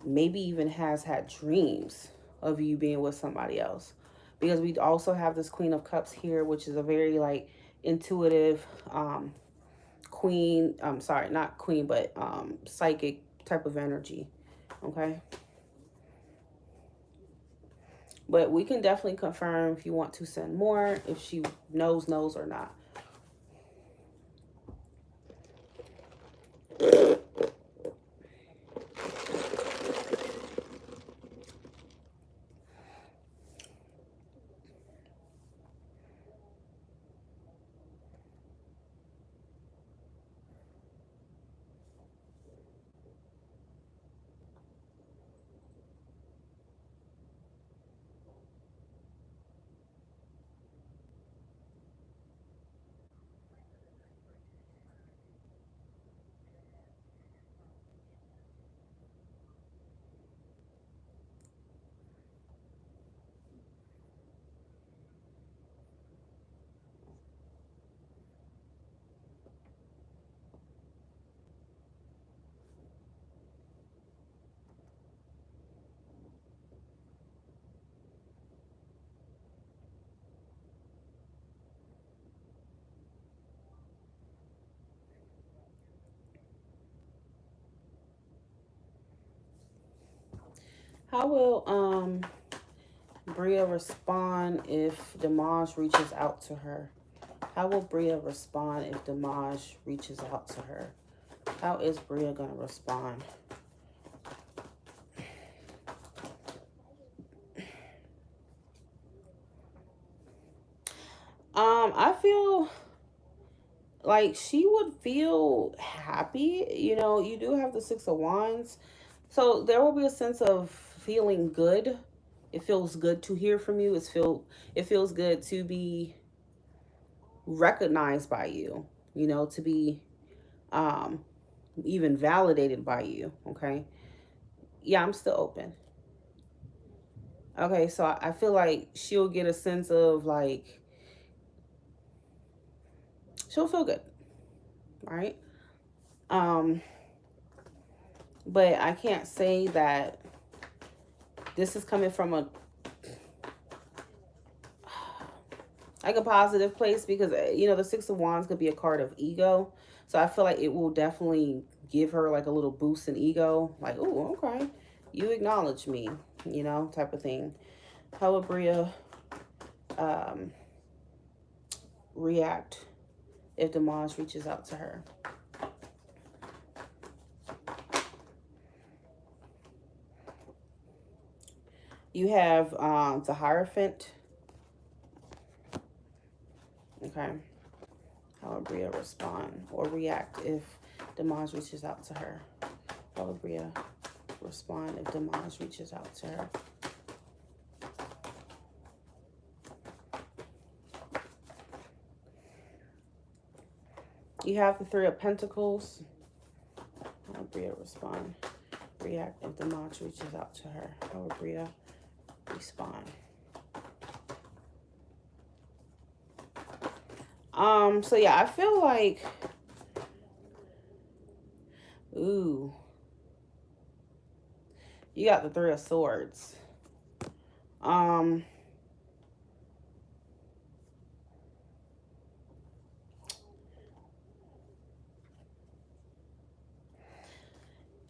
maybe even has had dreams of you being with somebody else, because we also have this Queen of Cups here, which is a very like intuitive queen. I'm sorry, not queen, but psychic type of energy. Okay, but we can definitely confirm if you want to send more, if she knows or not. How will Bria respond if Damage reaches out to her? How will Bria respond if Damage reaches out to her? How is Bria gonna respond? I feel like she would feel happy. You know, you do have the Six of Wands, so there will be a sense of feeling good. It feels good to hear from you. It feels good to be recognized by you. You know, to be um even validated by you. Okay, yeah, I'm still open. Okay, so I feel like she'll get a sense of like she'll feel good, right? Um, but I can't say that this is coming from a like a positive place, because you know the Six of Wands could be a card of ego. So I feel like it will definitely give her like a little boost in ego, like, oh, okay, you acknowledge me, you know, type of thing. How would Bria um, react if Damage reaches out to her? You have the Hierophant. Okay. How would Bria respond or react if Damage reaches out to her? How would Bria respond if Damage reaches out to her? You have the Three of Pentacles. How would Bria respond? React if Damage reaches out to her. How would Bria respond? So yeah, I feel like, ooh, you got the Three of Swords.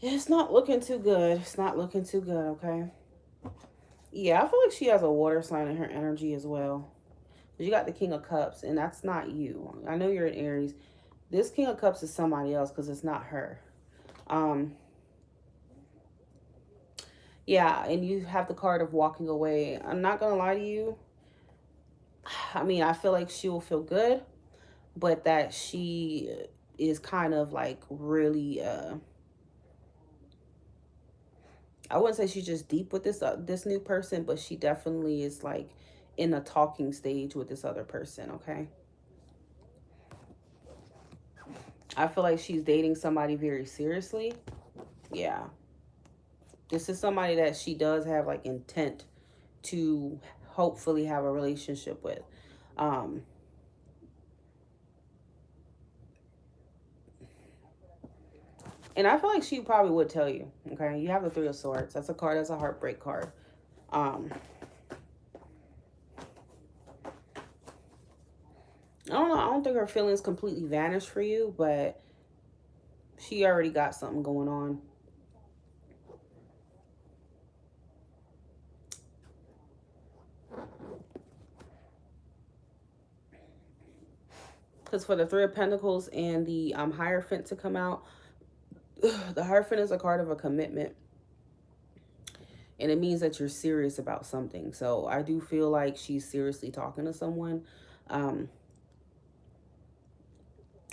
It's not looking too good. It's not looking too good, okay? Yeah, I feel like she has a water sign in her energy as well. You got the King of Cups, and that's not you. I know you're an Aries. This King of Cups is somebody else because it's not her. Um, Yeah, and you have the card of walking away. I'm not gonna lie to you. I mean, I feel like she will feel good, but that she is kind of like really I wouldn't say she's just deep with this new person, but she definitely is like in a talking stage with this other person, okay? I feel like she's dating somebody very seriously. Yeah. This is somebody that she does have like intent to hopefully have a relationship with. Um and I feel like she probably would tell you, okay? You have the Three of Swords. That's a card, that's a heartbreak card. Um I don't know. I don't think her feelings completely vanished for you, but she already got something going on. Because for the Three of Pentacles and the Hierophant to come out, the Hierophant is a card of a commitment. And it means that you're serious about something. So I do feel like she's seriously talking to someone. Um,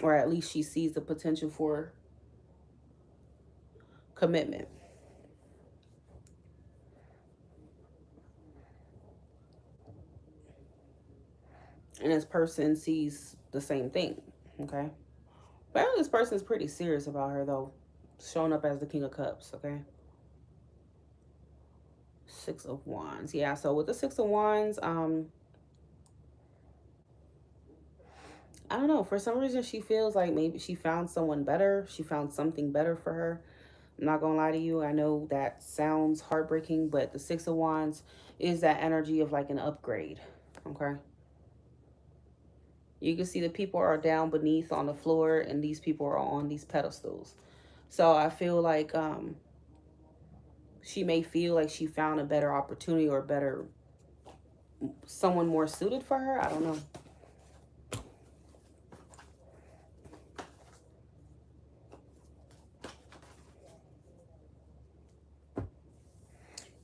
or at least she sees the potential for commitment. And this person sees the same thing. Okay. Apparently this person is pretty serious about her though. Showing up as the King of Cups. Okay. Six of Wands. Yeah, so with the Six of Wands, I don't know. For some reason, she feels like maybe she found someone better. She found something better for her. I'm not going to lie to you. I know that sounds heartbreaking, but the Six of Wands is that energy of like an upgrade. Okay. You can see the people are down beneath on the floor and these people are on these pedestals. So I feel like she may feel like she found a better opportunity or better, someone more suited for her. I don't know.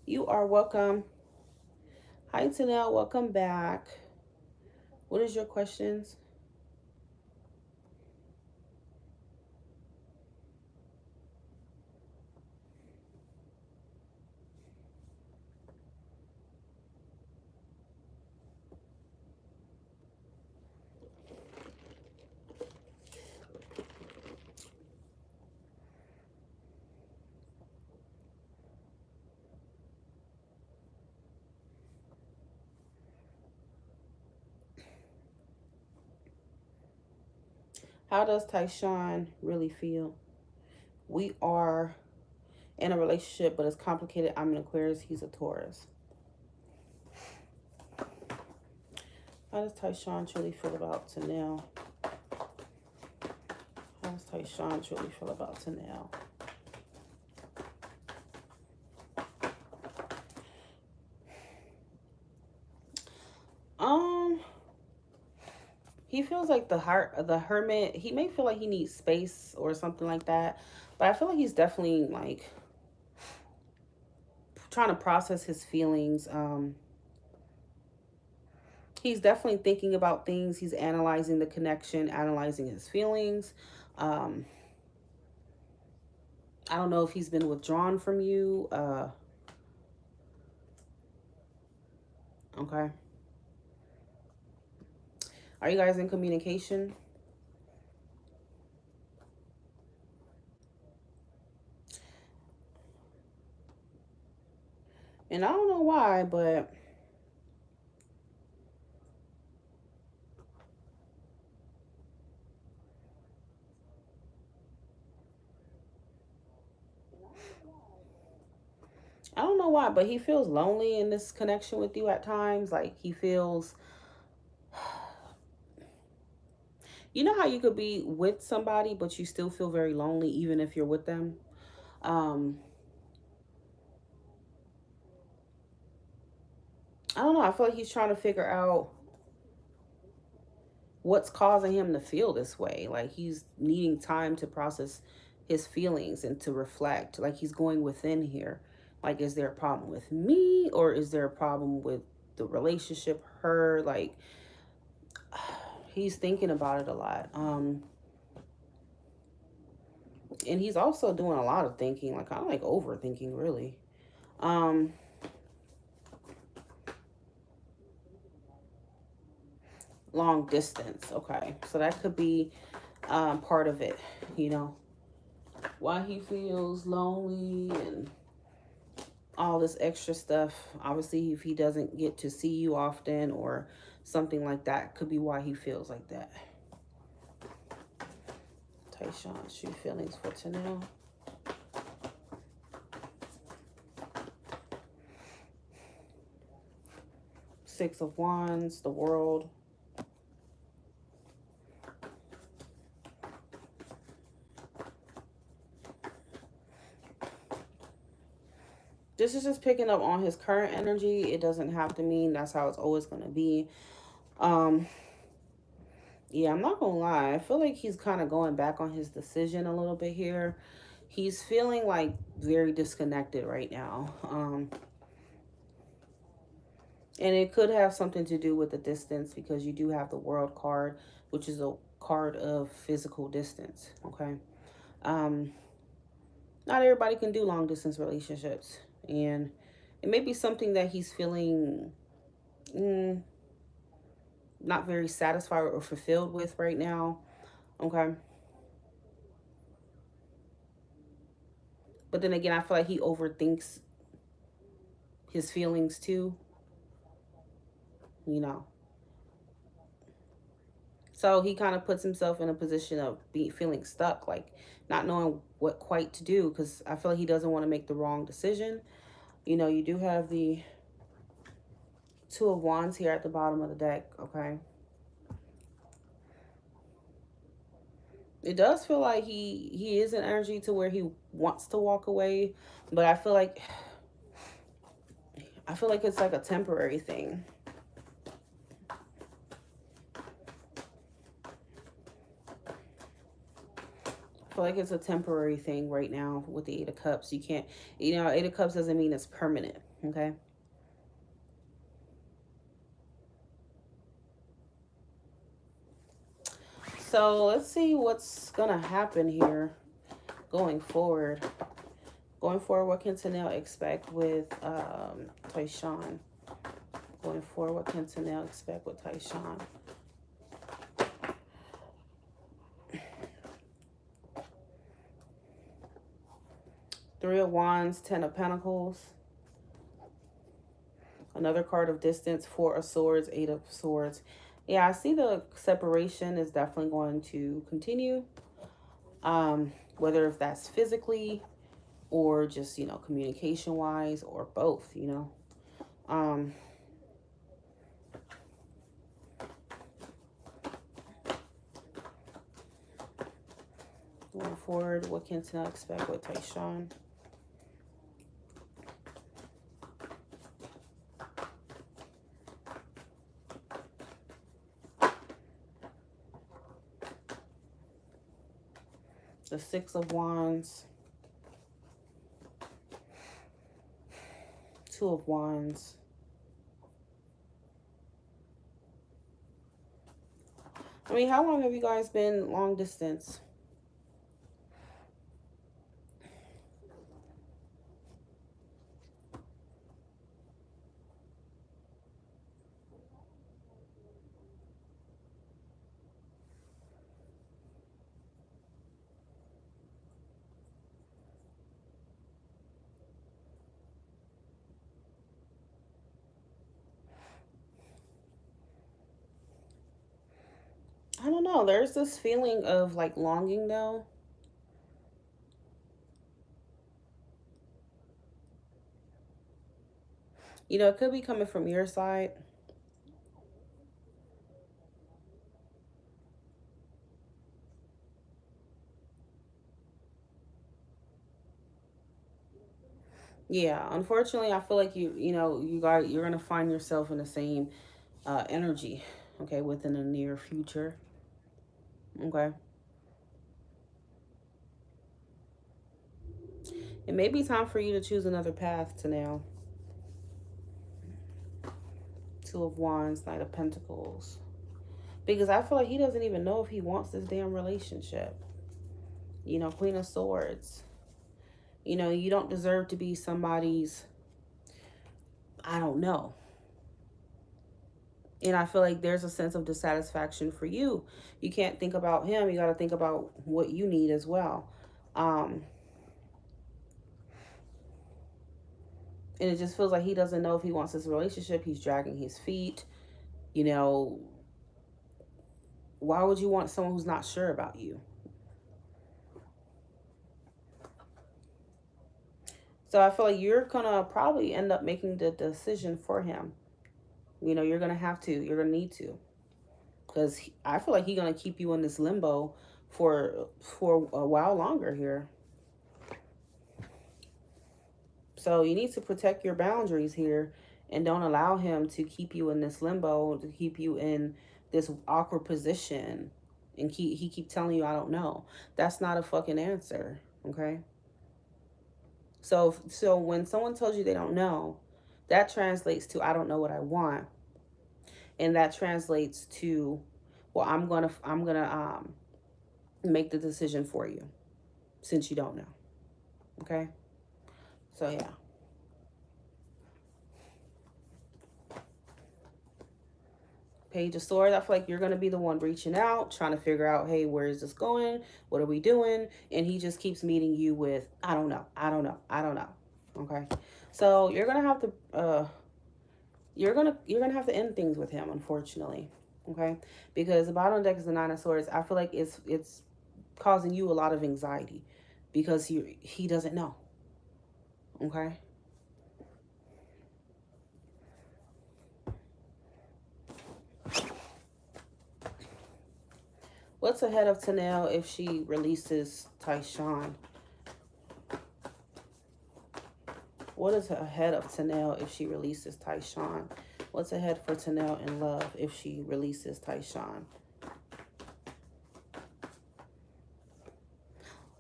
You are welcome. Hi, Tanel. Welcome back. What is your questions? How does Tyshawn really feel? We are in a relationship, but it's complicated. I'm an Aquarius. He's a Taurus. How does Tyshawn truly feel about Tanel? How does Tyshawn truly feel about Tanel? Um, he feels like the hermit. He may feel like he needs space or something like that, but I feel like he's definitely like trying to process his feelings. He's definitely thinking about things. He's analyzing the connection, analyzing his feelings. Um, I don't know if he's been withdrawn from you. Okay. Are you guys in communication? And I don't know why, but I don't know why, but he feels lonely in this connection with you at times. Like he feels, you know how you could be with somebody, but you still feel very lonely even if you're with them. Um, I don't know. I feel like he's trying to figure out what's causing him to feel this way. Like he's needing time to process his feelings and to reflect. Like he's going within here. Like, is there a problem with me, or is there a problem with the relationship, her? Like, he's thinking about it a lot. And he's also doing a lot of thinking, like kind of like overthinking, really. Um, long distance. Okay, so that could be part of it. You know, why he feels lonely and all this extra stuff. Obviously, if he doesn't get to see you often or something like that, could be why he feels like that. Tyshawn's true feelings for Tanel. Six of Wands, the World. This is just picking up on his current energy. It doesn't have to mean that's how it's always going to be. Yeah, I'm not gonna lie. I feel like he's kind of going back on his decision a little bit here. He's feeling like very disconnected right now. And it could have something to do with the distance, because you do have the World card, which is a card of physical distance. Okay. Not everybody can do long distance relationships, and it may be something that he's feeling not very satisfied or fulfilled with right now. Okay. But then again, I feel like he overthinks his feelings too, you know. So he kind of puts himself in a position of feeling stuck, like not knowing what quite to do, because I feel like he doesn't want to make the wrong decision. You know, you do have the Two of Wands here at the bottom of the deck, okay? It does feel like he is in energy to where he wants to walk away, but I feel like it's like a temporary thing. I feel like it's a temporary thing right now with the Eight of Cups. You can't, you know, Eight of Cups doesn't mean it's permanent, okay? So let's see what's gonna happen here going forward. Going forward, what can Tanel expect with Tyshawn? Going forward, what can Tanel expect with Tyshawn? Three of Wands, Ten of Pentacles. Another card of distance, Four of Swords, Eight of Swords. Yeah, I see the separation is definitely going to continue. Whether if that's physically or just, you know, communication-wise, or both, you know. Going forward, what can Tanel expect with Tyshawn? The Six of Wands. Two of Wands. I mean, how long have you guys been long distance? I don't know. There's this feeling of like longing though. You know, it could be coming from your side. Yeah, unfortunately, I feel like you're gonna find yourself in the same energy, okay, within the near future. Okay. It may be time for you to choose another path to now. Two of Wands, Knight of Pentacles. Because I feel like he doesn't even know if he wants this damn relationship. You know, Queen of Swords. You know, you don't deserve to be somebody's, I don't know. And I feel like there's a sense of dissatisfaction for you. You can't think about him. You got to think about what you need as well. And it just feels like he doesn't know if he wants this relationship. He's dragging his feet. You know, why would you want someone who's not sure about you? So I feel like you're going to probably end up making the decision for him. You know, you're going to have to. You're going to need to. Because I feel like he's going to keep you in this limbo for a while longer here. So you need to protect your boundaries here and don't allow him to keep you in this limbo, to keep you in this awkward position. And he keep telling you, I don't know. That's not a fucking answer, okay? So when someone tells you they don't know, that translates to I don't know what I want. And that translates to, well, I'm gonna make the decision for you since you don't know. Okay? So yeah. Page of Swords, I feel like you're going to be the one reaching out, trying to figure out, hey, where is this going? What are we doing? And he just keeps meeting you with, I don't know, I don't know, I don't know. Okay? So you're going to have to, you're going to have to end things with him, unfortunately. Okay? Because the bottom deck is the Nine of Swords. I feel like it's causing you a lot of anxiety because he doesn't know. Okay? What's ahead of Tanel if she releases Tyshawn? What is ahead of Tanel if she releases Tyshawn? What's ahead for Tanel in love if she releases Tyshawn?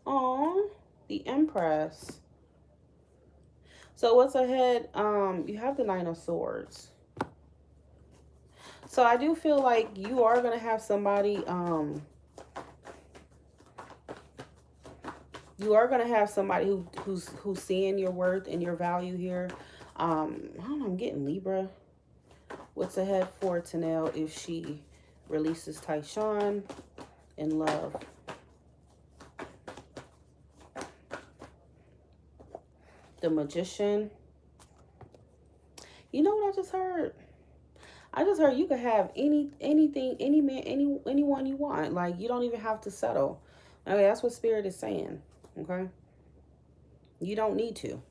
Oh, the Empress. So what's ahead? You have the Nine of Swords. So I do feel like you are going to have somebody, you are going to have somebody who's seeing your worth and your value here. I don't know, I'm getting Libra. What's ahead for Tanel if she releases Tyshawn in love? The Magician. You know what I just heard? I just heard you could have anything, any man, anyone you want. Like, you don't even have to settle. Okay, that's what Spirit is saying. Okay? You don't need to.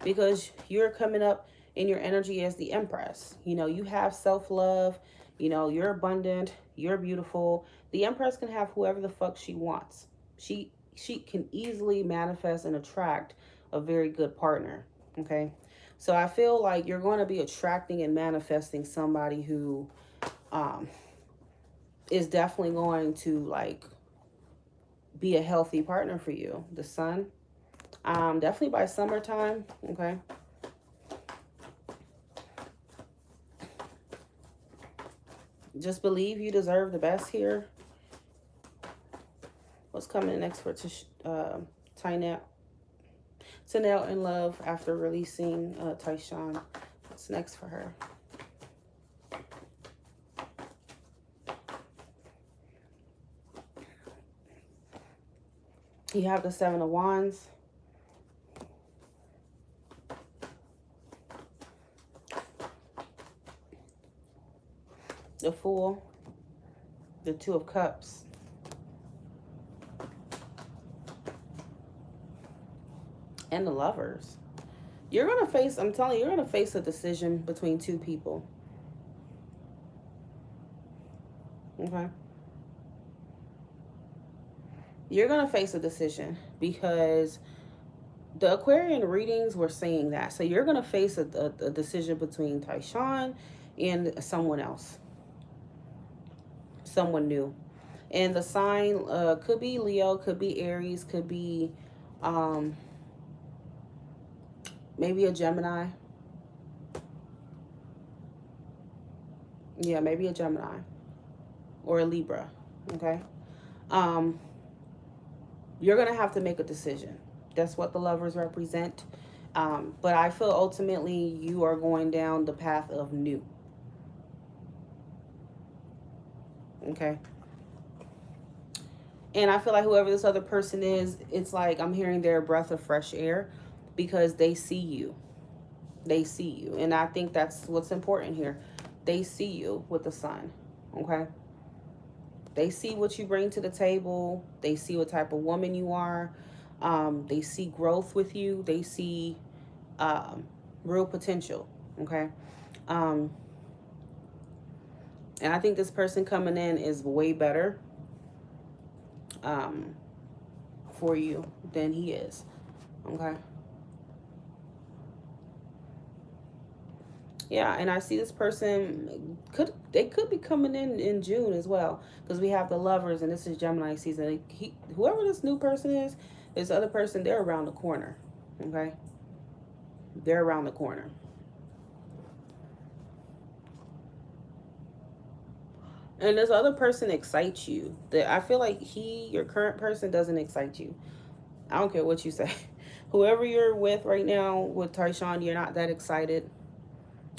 Because you're coming up in your energy as the Empress. You know, you have self-love. You know, you're abundant. You're beautiful. The Empress can have whoever the fuck she wants. She can easily manifest and attract a very good partner. Okay? So I feel like you're going to be attracting and manifesting somebody who is definitely going to, like, be a healthy partner for you. The Sun. Definitely by summertime. Okay. Just believe you deserve the best here. What's coming next for Tanel in love after releasing Tyshawn? What's next for her? You have the Seven of Wands. The Fool. The Two of Cups. And the Lovers. You're going to face, I'm telling you, you're going to face a decision between two people. Okay? You're going to face a decision because the Aquarian readings were saying that. So you're going to face a decision between Tyshawn and someone else. Someone new. And the sign could be Leo, could be Aries, could be maybe a Gemini. Yeah, maybe a Gemini or a Libra. Okay. Um, you're going to have to make a decision. That's what the lovers represent. But I feel ultimately you are going down the path of new. Okay. And I feel like whoever this other person is, it's like I'm hearing their breath of fresh air because they see you. They see you. And I think that's what's important here. They see you with the sun. Okay. They see what you bring to the table. They see what type of woman you are. They see growth with you. They see real potential. Okay. Um, and I think this person coming in is way better um, for you than he is. Okay. Yeah, and I see this person could be coming in June as well, because we have the lovers and this is Gemini season. Whoever this new person is, this other person, they're around the corner. Okay, they're around the corner. And this other person excites you. That I feel like your current person, doesn't excite you. I don't care what you say. Whoever you're with right now with Tyshawn, you're not that excited.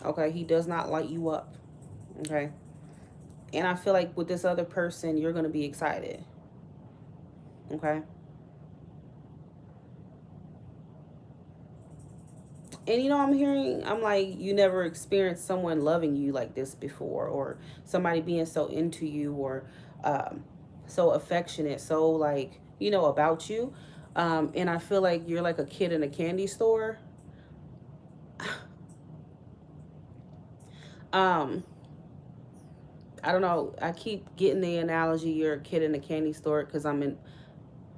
Okay, he does not light you up. Okay. And I feel like with this other person, you're going to be excited. Okay. And you know, I'm like, you never experienced someone loving you like this before, or somebody being so into you, or so affectionate, so like, about you. And I feel like you're like a kid in a candy store. um, I don't know. I keep getting the analogy you're a kid in a candy store because I'm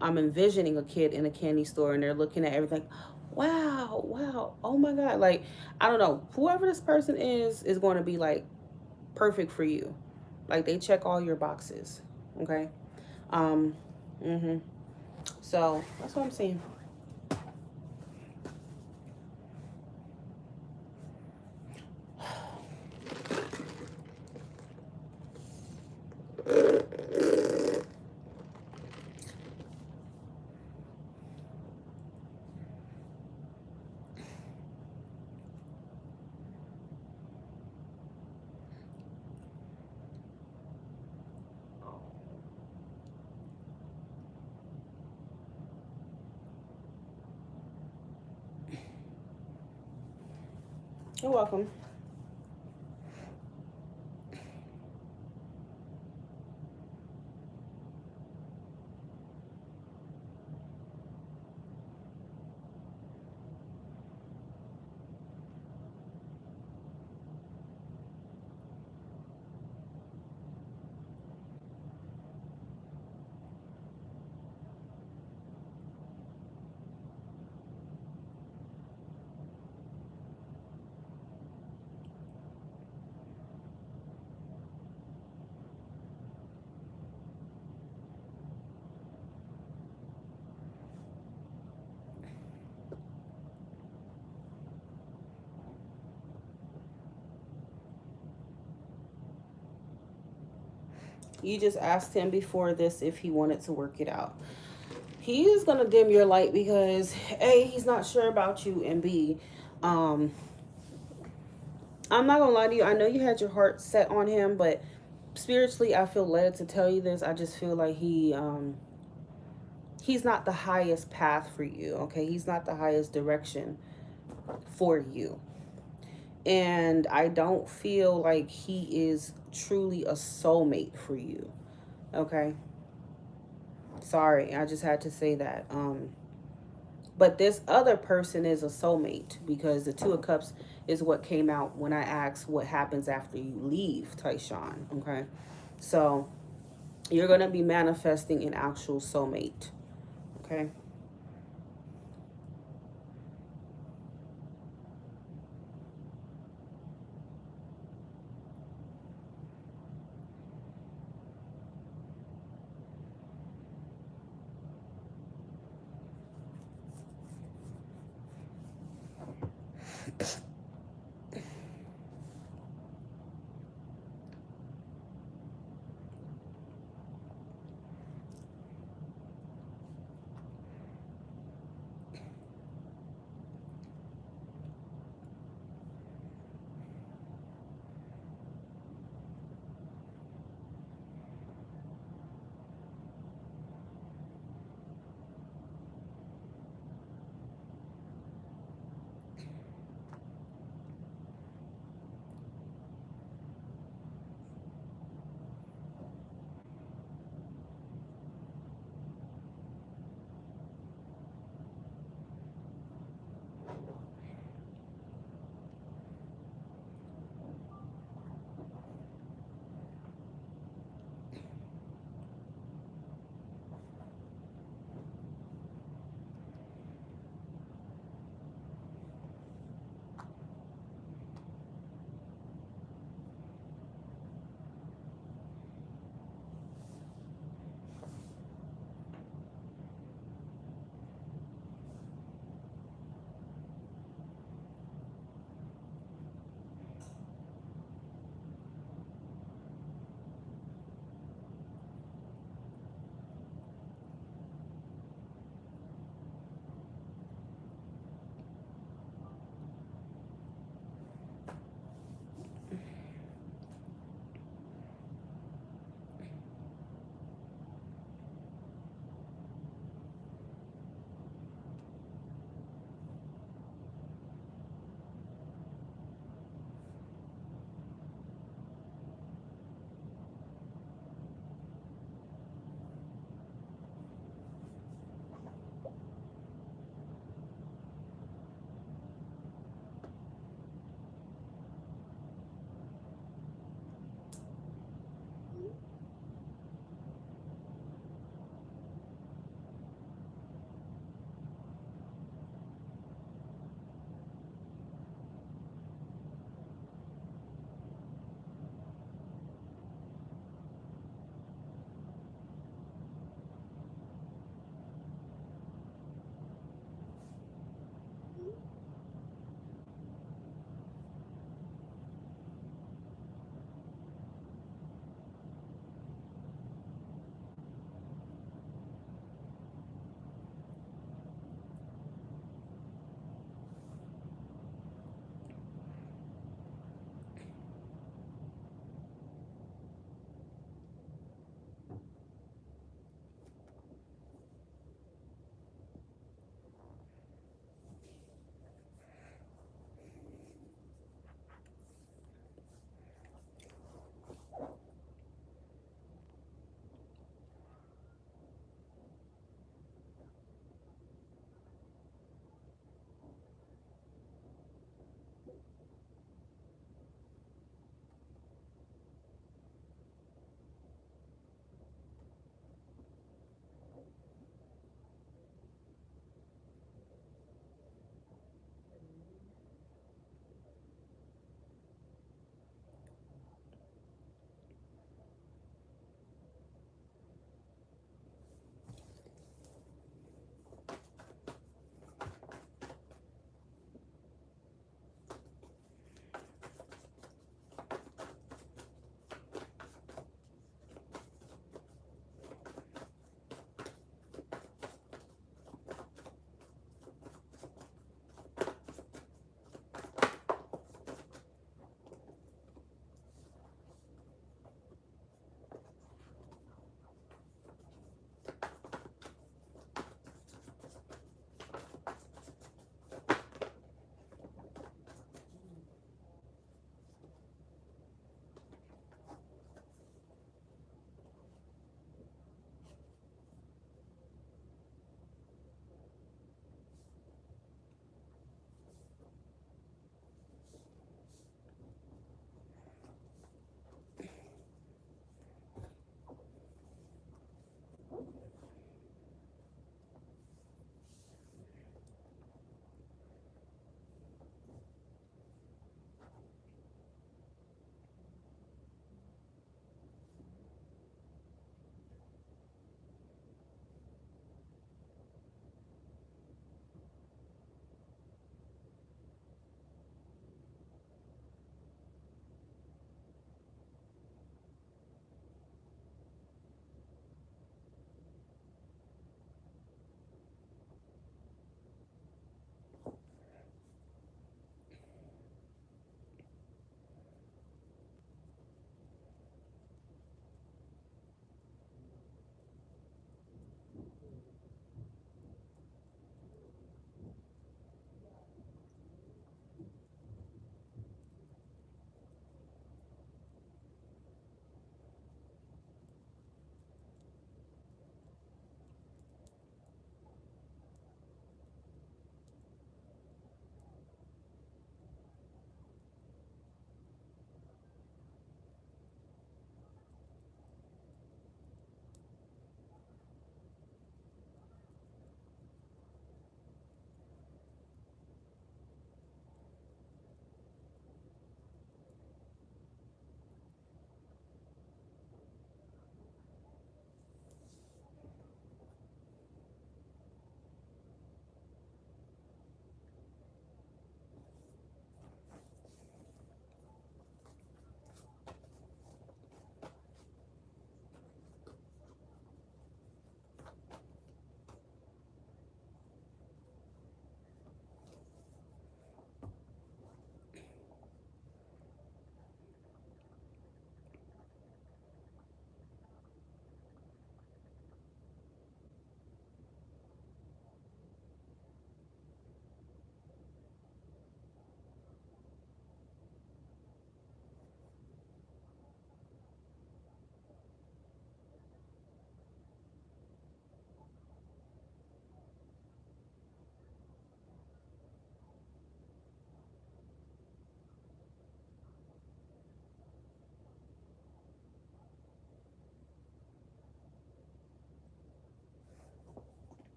envisioning a kid in a candy store and they're looking at everything. Wow, wow, oh my God. Like, I don't know. Whoever this person is going to be like perfect for you. Like, they check all your boxes. Okay. Um, mm-hmm. So that's what I'm saying. You're welcome. You just asked him before this if he wanted to work it out. He is going to dim your light because A, he's not sure about you, and B, um, I'm not going to lie to you. I know you had your heart set on him, but spiritually, I feel led to tell you this. I just feel like he's not the highest path for you. Okay. He's not the highest direction for you. And I don't feel like he is truly a soulmate for you. Okay. Sorry. I just had to say that. But this other person is a soulmate because the Two of Cups is what came out when I asked what happens after you leave Tyshawn. Okay. So you're going to be manifesting an actual soulmate. Okay.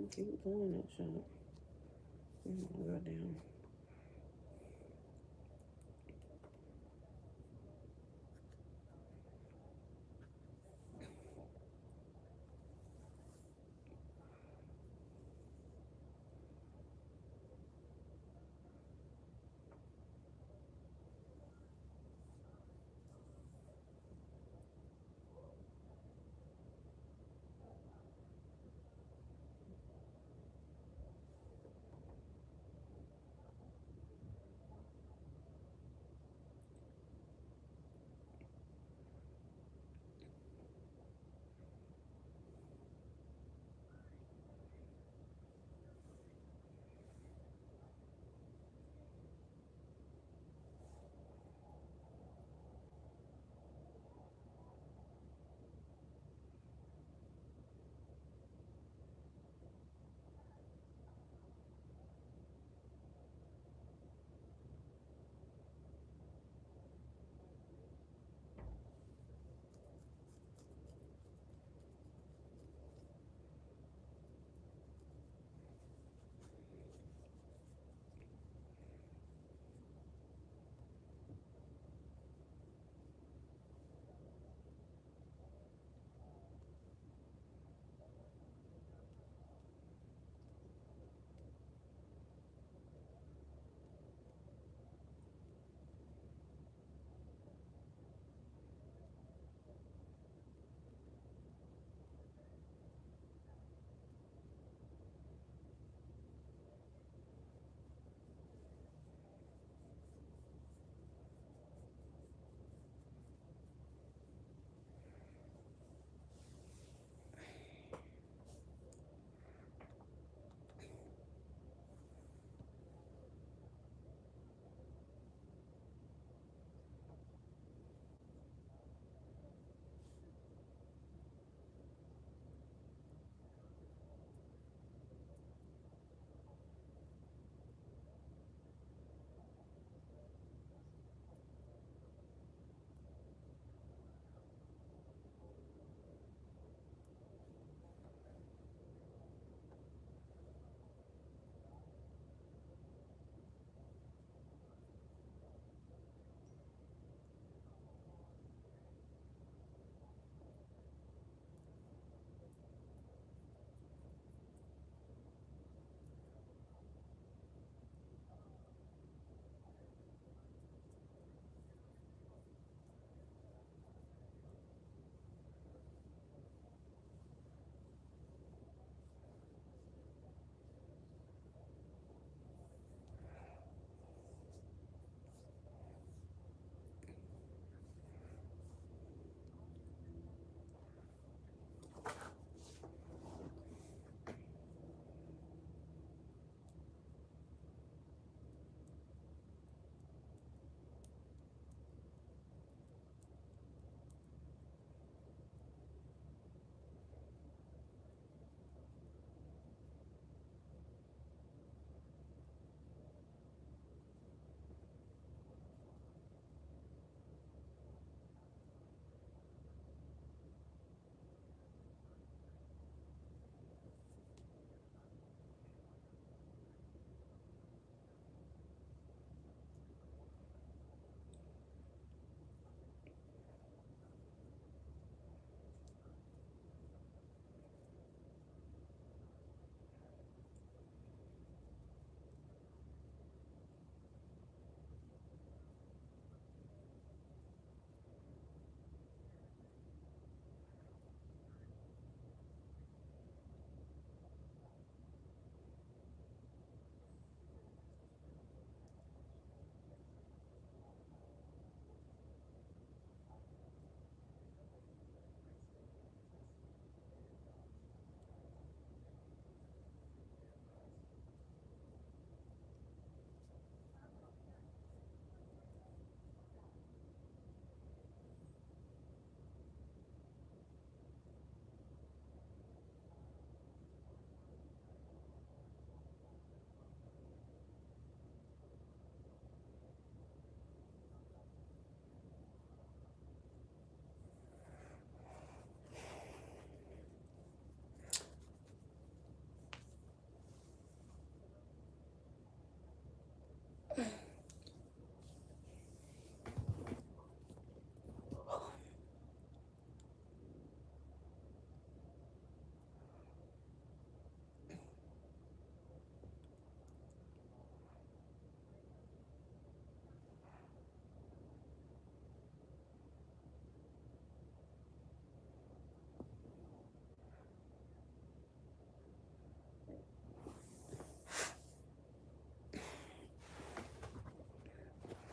Keep going that shot. Oh my goddamn.